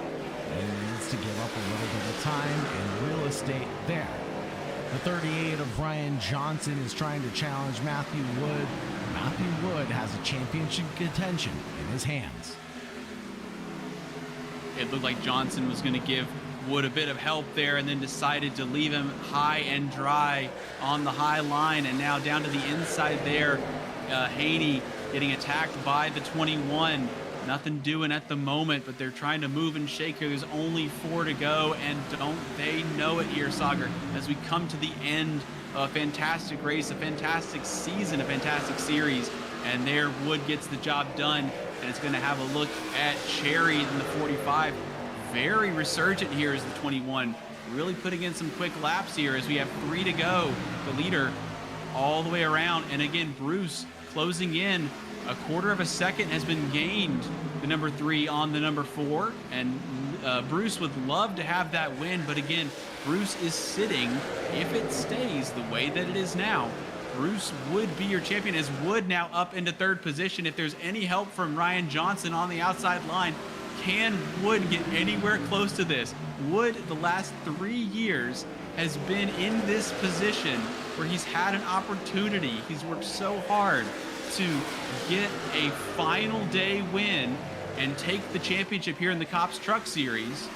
and needs to give up a little bit of time and real estate there. The 38 of Brian Johnson is trying to challenge Matthew Wood. Matthew Wood has a championship contention in his hands. It looked like Johnson was going to give Wood a bit of help there and then decided to leave him high and dry on the high line. And now down to the inside there, Haney getting attacked by the 21. Nothing doing at the moment, but they're trying to move and shake here. There's only 4 to go, and don't they know it here, Sauger, as we come to the end of a fantastic race, a fantastic season, a fantastic series. And there, Wood gets the job done, and it's going to have a look at Cherry in the 45. Very resurgent here is the 21. Really putting in some quick laps here as we have 3 to go. The leader all the way around. And again, Bruce closing in. 1/4 of a second has been gained, the number 3 on the number 4. And Bruce would love to have that win. But again, Bruce is sitting, if it stays the way that it is now, Bruce would be your champion, as Wood now up into 3rd position. If there's any help from Ryan Johnson on the outside line, can Wood get anywhere close to this? Wood, the last 3 years, has been in this position where he's had an opportunity. He's worked so hard to get a final day win and take the championship here in the C.O.P.S Truck Series.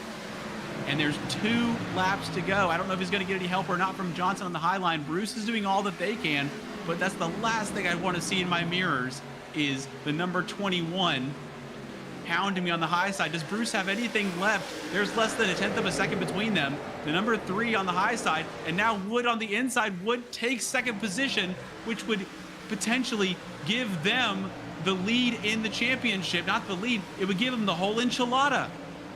And there's 2 laps to go. I don't know if he's going to get any help or not from Johnson on the high line. Bruce is doing all that they can, but that's the last thing I want to see in my mirrors is the number 21 pounding me on the high side. Does Bruce have anything left? There's less than 1/10 of a second between them. The number 3 on the high side, and now Wood on the inside. Wood takes 2nd position, which would potentially give them the lead in the championship. Not the lead, it would give them the whole enchilada.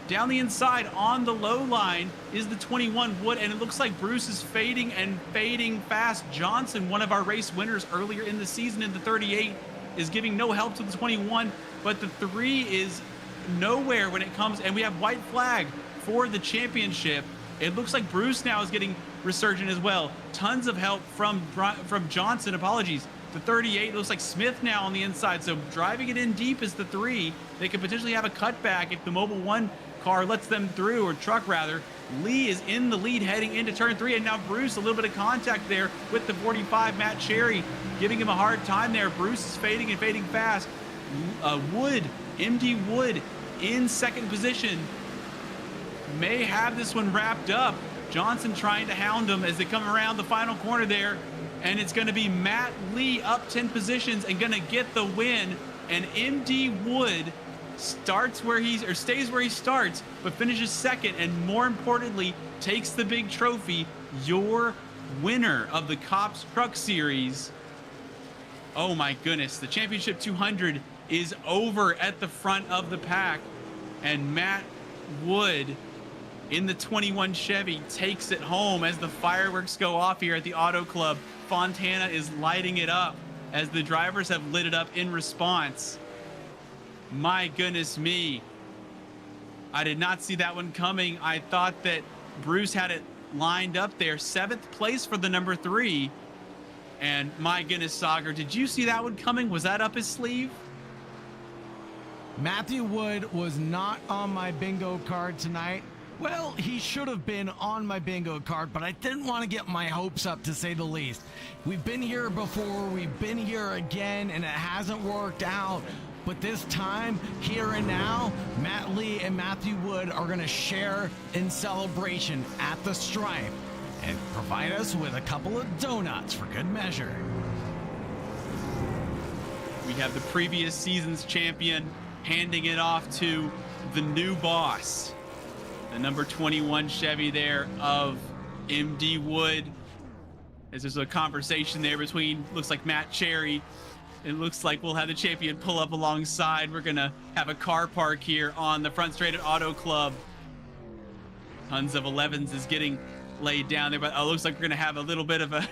Down the inside on the low line is the 21 Wood, and it looks like Bruce is fading and fading fast. Johnson, one of our race winners earlier in the season in the 38, is giving no help to the 21, but the 3 is nowhere when it comes, and we have white flag. for the championship. It looks like Bruce now is getting resurgent as well. Tons of help from Johnson, apologies. The 38, looks like Smith now on the inside. So driving it in deep is the 3. They could potentially have a cutback if the Mobile 1 car lets them through, or truck rather. Lee is in the lead heading into turn 3, and now Bruce, a little bit of contact there with the 45, Matt Cherry, giving him a hard time there. Bruce is fading and fading fast. MD Wood in second position. May have this one wrapped up. Johnson trying to hound him as they come around the final corner there. And it's going to be Matt Lee up 10 positions and going to get the win. And MD Wood starts where stays where he starts, but finishes second, and more importantly, takes the big trophy, your winner of the C.O.P.S Truck Series. Oh my goodness, the Championship 200 is over at the front of the pack, and Matt Wood in the 21 Chevy takes it home as the fireworks go off here at the Auto Club. Fontana is lighting it up as the drivers have lit it up in response. My goodness me. I did not see that one coming. I thought that Bruce had it lined up there. 7th place for the number 3. And my goodness, Sagar, did you see that one coming? Was that up his sleeve? Matthew Wood was not on my bingo card tonight. Well, he should have been on my bingo card, but I didn't want to get my hopes up, to say the least. We've been here before, we've been here again, and it hasn't worked out. But this time, here and now, Matt Lee and Matthew Wood are going to share in celebration at the stripe and provide us with a couple of donuts for good measure. We have the previous season's champion handing it off to the new boss. The number 21 Chevy there of MD Wood. As there's a conversation there between, looks like Matt Cherry. It looks like we'll have the champion pull up alongside. We're gonna have a car park here on the front straight at Auto Club. Tons of 11s is getting laid down there, but it looks like we're gonna have a little bit of a,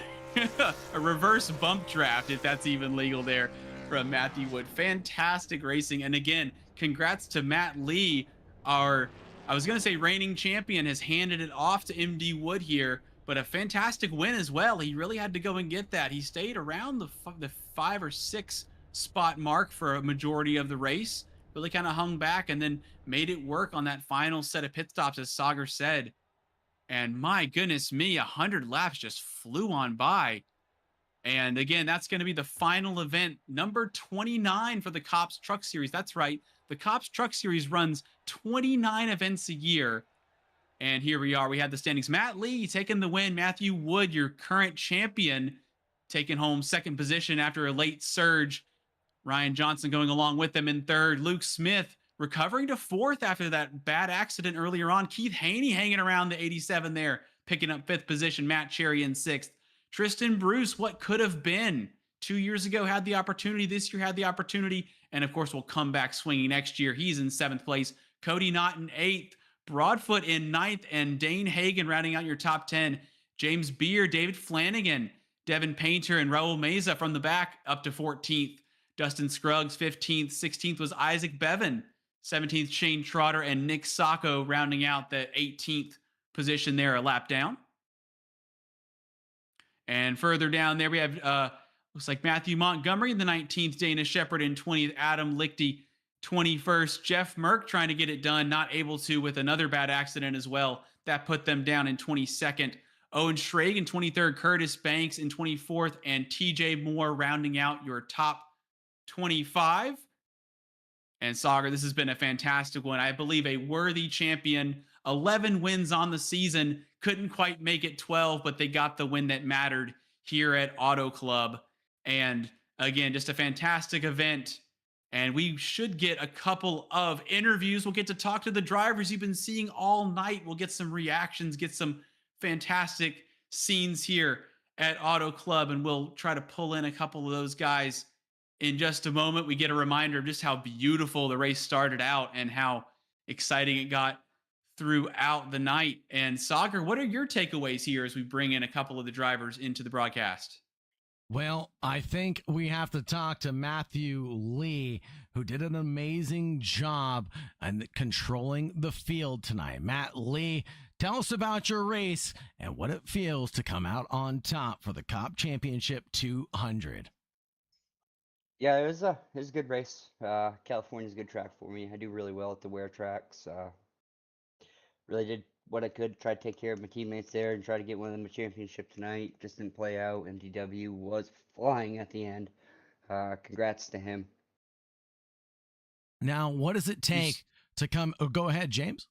a reverse bump draft, if that's even legal there, from Matthew Wood. Fantastic racing. And again, congrats to Matt Lee, our, I was going to say reigning champion, has handed it off to MD Wood here, but a fantastic win as well. He really had to go and get that. He stayed around the 5 or 6 spot mark for a majority of the race, really kind of hung back and then made it work on that final set of pit stops, as Sagar said. And my goodness me, 100 laps just flew on by. And again, that's going to be the final event, number 29 for the C.O.P.S Truck Series. That's right. The C.O.P.S Truck Series runs 29 events a year. And here we are. We had the standings. Matt Lee taking the win. Matthew Wood, your current champion, taking home second position after a late surge. Ryan Johnson going along with them in third. Luke Smith recovering to 4th after that bad accident earlier on. Keith Haney hanging around the 87 there, picking up 5th position. Matt Cherry in 6th. Tristan Bruce, what could have been? 2 years ago had the opportunity. This year had the opportunity. And of course, will come back swinging next year. He's in 7th place. Cody Knott in 8th. Broadfoot in 9th. And Dane Hagen rounding out your top 10. James Beer, David Flanagan, Devin Painter, and Raul Meza from the back up to 14th. Dustin Scruggs, 15th. 16th was Isaac Bevan. 17th, Shane Trotter, and Nick Sacco rounding out the 18th position there, a lap down. And further down there, we have, looks like Matthew Montgomery in the 19th, Dana Shepard in 20th, Adam Lichty 21st, Jeff Merck trying to get it done, not able to with another bad accident as well. That put them down in 22nd. Owen Schrag in 23rd, Curtis Banks in 24th, and TJ Moore rounding out your top 25. And Sagar, this has been a fantastic one. I believe a worthy champion. 11 wins on the season. Couldn't quite make it 12, but they got the win that mattered here at Auto Club. And again, just a fantastic event. And we should get a couple of interviews. We'll get to talk to the drivers you've been seeing all night. We'll get some reactions, get some fantastic scenes here at Auto Club, and we'll try to pull in a couple of those guys in just a moment. We get a reminder of just how beautiful the race started out and how exciting it got throughout the night. And Sagar, what are your takeaways here as we bring in a couple of the drivers into the broadcast? Well, I think we have to talk to Matthew Lee, who did an amazing job in controlling the field tonight. Matt Lee, tell us about your race and what it feels to come out on top for the COP Championship 200. Yeah, it was a good race. California's a good track for me. I do really well at the wear tracks. Really did what I could, try to take care of my teammates there and try to get one of them a championship tonight. Just didn't play out. MDW was flying at the end. Congrats to him. Now, what does it take to come? Oh, go ahead, James.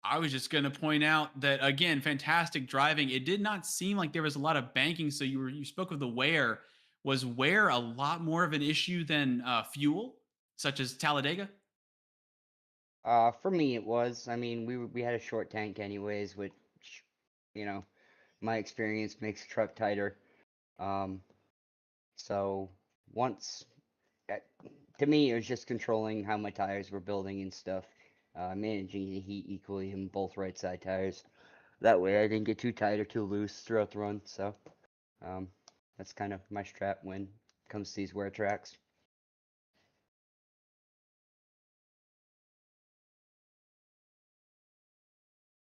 I was just going to point out that again, fantastic driving. It did not seem like there was a lot of banking. So you spoke of the wear. Was wear a lot more of an issue than fuel, such as Talladega? For me, it was. I mean, we had a short tank anyways, which, you know, my experience makes the truck tighter. Um, so once, uh, to me, it was just controlling how my tires were building and stuff, managing the heat equally in both right side tires. That way, I didn't get too tight or too loose throughout the run. So, um, that's kind of my strap when it comes to these wear tracks.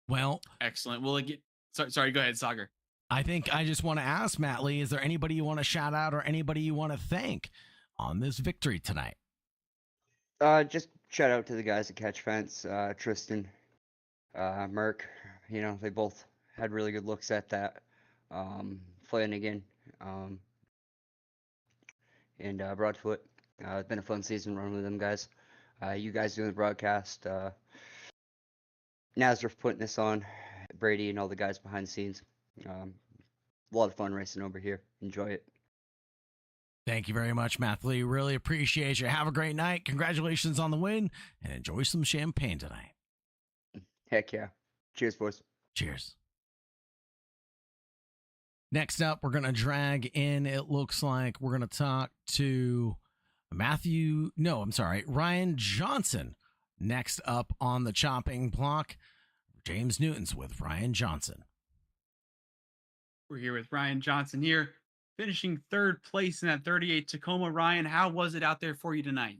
Well, Excellent. Well, again, sorry. Go ahead, Sagar. I think I just want to ask Matt Lee, is there anybody you want to shout out or anybody you want to thank on this victory tonight? Just shout out to the guys at Catch Fence, Tristan, Merck. You know, they both had really good looks at that. Flanagan, and Broadfoot. It's been a fun season running with them guys. You guys doing the broadcast. Nazareth putting this on. Brady and all the guys behind the scenes. A lot of fun racing over here. Enjoy it. Thank you very much, Matt Lee. Really appreciate you. Have a great night. Congratulations on the win and enjoy some champagne tonight. Heck yeah. Cheers, boys. Cheers. Next up, we're going to drag in, it looks like we're going to talk to Ryan Johnson. Next up on the chopping block, James Newton's with Ryan Johnson. We're here with Ryan Johnson here, finishing third place in that 38 Tacoma. Ryan, how was it out there for you tonight?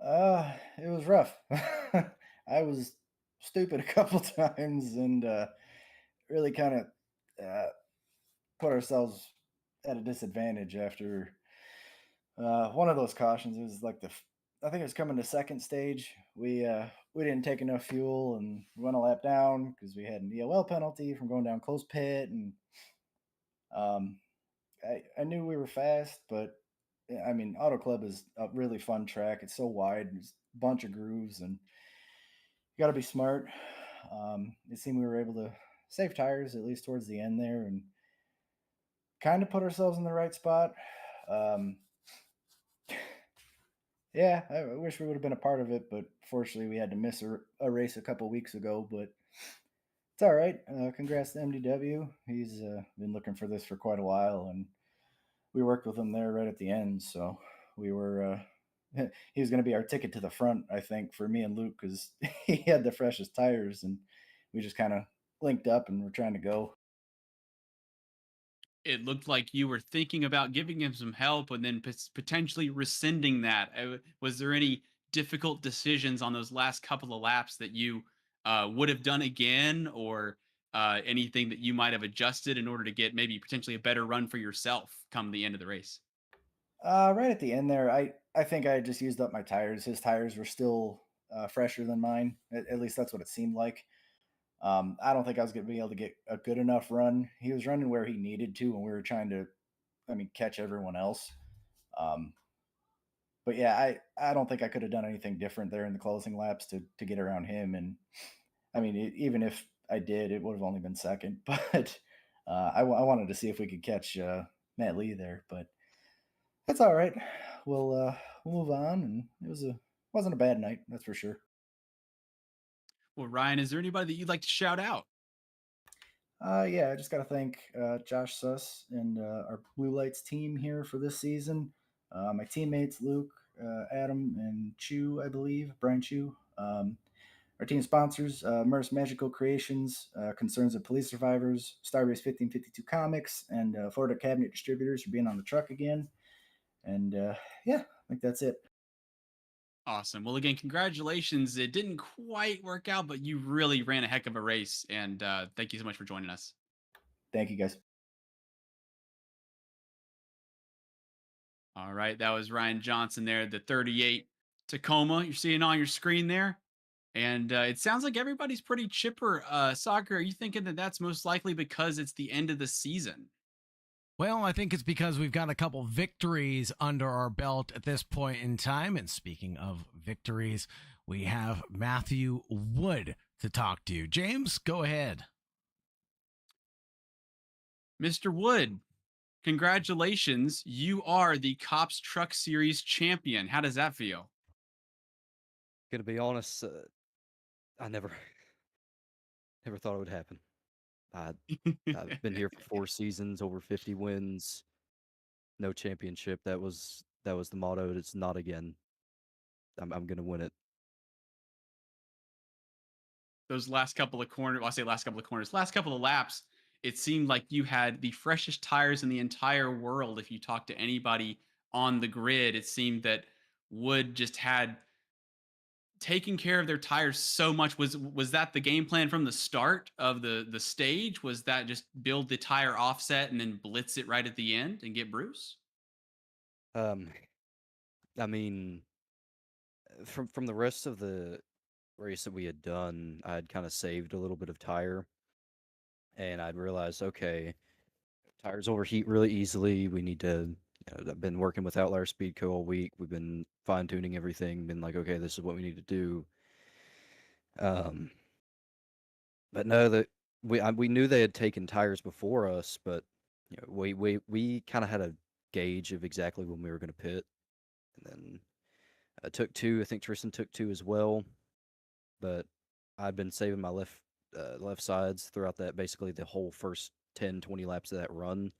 It was rough. I was stupid a couple times and really kind of put ourselves at a disadvantage after one of those cautions. It was like I think it was coming to second stage. We didn't take enough fuel and we went a lap down because we had an EOL penalty from going down close pit, and I knew we were fast, but I mean, Auto Club is a really fun track. It's so wide, there's a bunch of grooves, and you got to be smart. It seemed we were able to save tires at least towards the end there, and kind of put ourselves in the right spot. Yeah, I wish we would have been a part of it, but fortunately we had to miss a race a couple weeks ago. But it's all right. Congrats to MDW. He's been looking for this for quite a while, and we worked with him there right at the end. So we were he was going to be our ticket to the front, I think, for me and Luke, because he had the freshest tires, and we just kind of linked up and we're trying to go. It looked like you were thinking about giving him some help and then potentially rescinding that. Was there any difficult decisions on those last couple of laps that you would have done again, or anything that you might have adjusted in order to get maybe potentially a better run for yourself come the end of the race? Right at the end there, I think I just used up my tires. His tires were still fresher than mine. At least that's what it seemed like. I don't think I was going to be able to get a good enough run. He was running where he needed to, and we were trying to, catch everyone else. But yeah, I don't think I could have done anything different there in the closing laps to get around him. And even if I did, it would have only been second. But I wanted to see if we could catch Matt Lee there. But that's all right. We'll move on. And wasn't a bad night, that's for sure. Well, Ryan, is there anybody that you'd like to shout out? Yeah, I just got to thank Josh Suss and our Blue Lights team here for this season. My teammates, Luke, Adam, and Chu, I believe, Brian Chu. Our Our team sponsors, Merce Magical Creations, Concerns of Police Survivors, Starbase 1552 Comics, and Florida Cabinet Distributors for being on the truck again. And yeah, I think that's it. Awesome. Well, again, congratulations. It didn't quite work out, but you really ran a heck of a race. And thank you so much for joining us. Thank you, guys. All right. That was Ryan Johnson there, the 38 Tacoma. You're seeing on your screen there. And it sounds like everybody's pretty chipper. Soccer, are you thinking that that's most likely because it's the end of the season? Well, I think it's because we've got a couple victories under our belt at this point in time. And speaking of victories, we have Matthew Wood to talk to. James, go ahead. Mr. Wood, congratulations. You are the C.O.P.S Truck Series champion. How does that feel? Gonna be honest, I never thought it would happen. I've been here for 4 seasons, over 50 wins, no championship. That was the motto. It's not again. I'm gonna win it. Those last couple of corners, well, I say last couple of laps, it seemed like you had the freshest tires in the entire world. If you talk to anybody on the grid, it seemed that Wood just had taking care of their tires so much. Was that the game plan from the start of the stage? Was that just build the tire offset and then blitz it right at the end and get Bruce? I mean, from the rest of the race that we had done, I had kind of saved a little bit of tire, and I'd realized, okay, tires overheat really easily. We need to. I've been working with Outlier Speed Co. all week. We've been fine tuning everything. Been like, okay, this is what we need to do. But no, that we knew they had taken tires before us, but we kind of had a gauge of exactly when we were going to pit, and then I took 2. I think Tristan took 2 as well, but I'd been saving my left sides throughout that basically the whole first 10-20 laps of that run.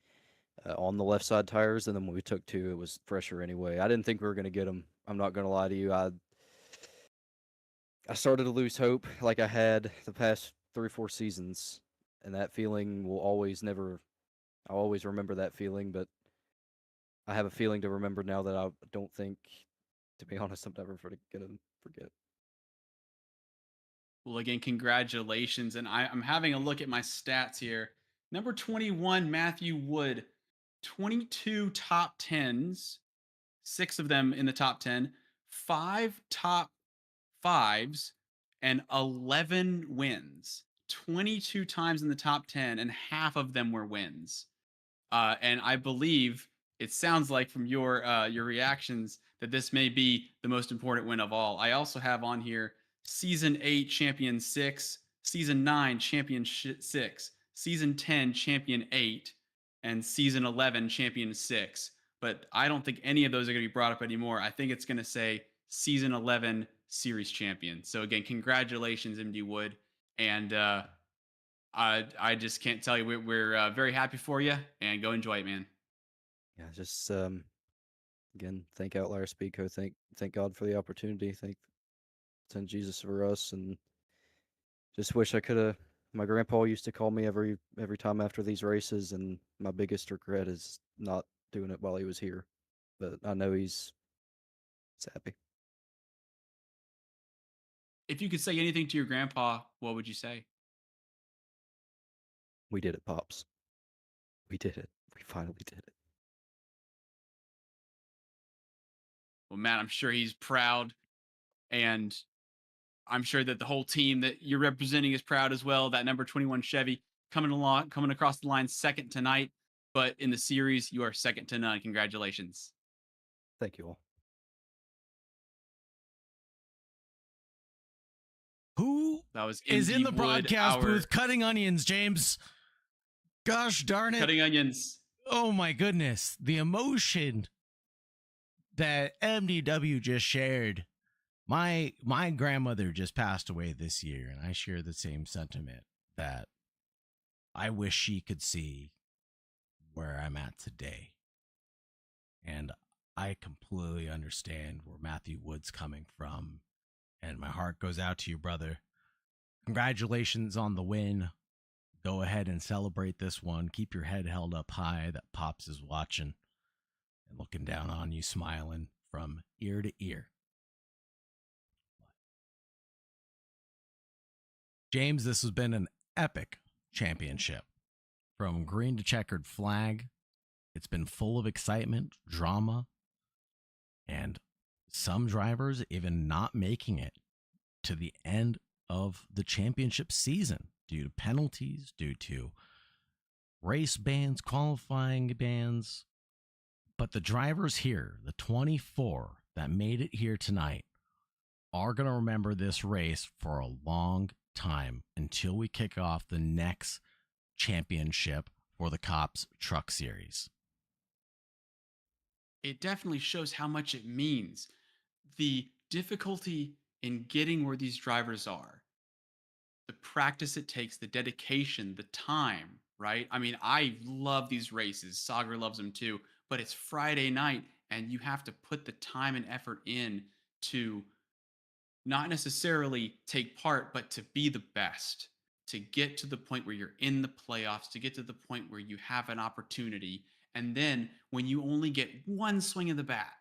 On the left side tires, and then when we took 2, it was fresher anyway. I didn't think we were going to get them. I'm not going to lie to you. I started to lose hope like I had the past 3 or 4 seasons, and that feeling will I'll always remember that feeling, but I have a feeling to remember now that I don't think, to be honest, I'm never going to forget. Well, again, congratulations. And I'm having a look at my stats here. Number 21, Matthew Wood, 22 top 10s, 6 of them in the top 10, 5 top 5s, and 11 wins. 22 times in the top 10, and half of them were wins. And I believe it sounds like from your reactions that this may be the most important win of all. I also have on here Season 8 Champion 6, Season 9 Champion 6, Season 10 Champion 8, and Season 11 Champion 6. But I don't think any of those are going to be brought up anymore. I think it's going to say Season 11 Series Champion. So again, congratulations, MD Wood. And I just can't tell you. We're very happy for you, and go enjoy it, man. Yeah, just again, thank Outlier Speed Co. Thank God for the opportunity. Thank Jesus for us, and just wish I could have. My grandpa used to call me every time after these races, and my biggest regret is not doing it while he was here. But I know he's happy. If you could say anything to your grandpa, what would you say? We did it, Pops. We did it. We finally did it. Well, Matt, I'm sure he's proud, and I'm sure that the whole team that you're representing is proud as well. That number 21 Chevy coming across the line second tonight, but in the series, you are second to none. Congratulations. Thank you all. Who That was is in the Wood, broadcast booth cutting onions, James? Gosh darn it. Cutting onions. Oh my goodness. The emotion that MDW just shared. My grandmother just passed away this year, and I share the same sentiment that I wish she could see where I'm at today. And I completely understand where Matthew Wood's coming from. And my heart goes out to you, brother. Congratulations on the win. Go ahead and celebrate this one. Keep your head held up high that Pops is watching and looking down on you, smiling from ear to ear. James, this has been an epic championship. From green to checkered flag, it's been full of excitement, drama, and some drivers even not making it to the end of the championship season due to penalties, due to race bans, qualifying bans. But the drivers here, the 24 that made it here tonight, are going to remember this race for a long time until we kick off the next championship for the C.O.P.S Truck Series. It definitely shows how much it means. The difficulty in getting where these drivers are, the practice it takes, the dedication, the time, right? I mean, I love these races. Sagar loves them too, but it's Friday night and you have to put the time and effort in to not necessarily take part, but to be the best, to get to the point where you're in the playoffs, to get to the point where you have an opportunity. And then when you only get one swing of the bat,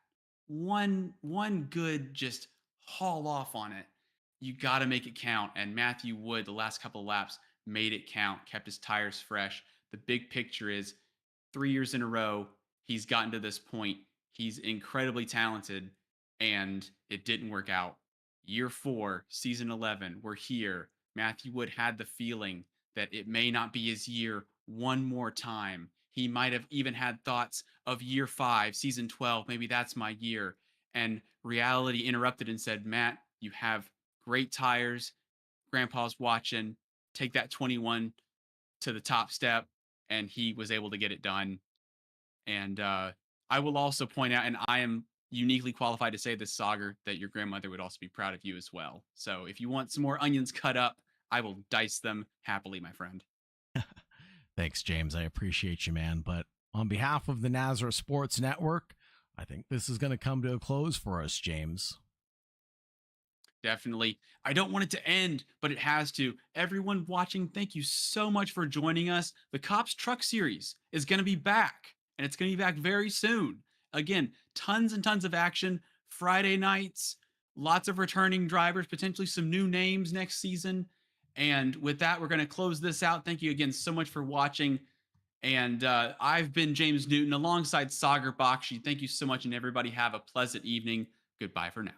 one good just haul off on it, you got to make it count. And Matthew Wood, the last couple of laps, made it count, kept his tires fresh. The big picture is 3 years in a row, he's gotten to this point. He's incredibly talented, and it didn't work out. Year 4, season 11, we're here. Matthew Wood had the feeling that it may not be his year one more time. He might have even had thoughts of year 5, season 12, maybe that's my year. And reality interrupted and said, Matt, you have great tires. Grandpa's watching. Take that 21 to the top step. And he was able to get it done. And I will also point out, and I am uniquely qualified to say this, Sagar, that your grandmother would also be proud of you as well. So if you want some more onions cut up, I will dice them happily, my friend. Thanks, James. I appreciate you, man. But on behalf of the Nazareth Sports Network, I think this is going to come to a close for us, James. Definitely. I don't want it to end, but it has to. Everyone watching, thank you so much for joining us. The C.O.P.S Truck Series is going to be back, and it's going to be back very soon. Again, tons and tons of action. Friday nights, lots of returning drivers, potentially some new names next season. And with that, we're going to close this out. Thank you again so much for watching. And I've been James Newton alongside Sagar Bakshi. Thank you so much, and everybody have a pleasant evening. Goodbye for now.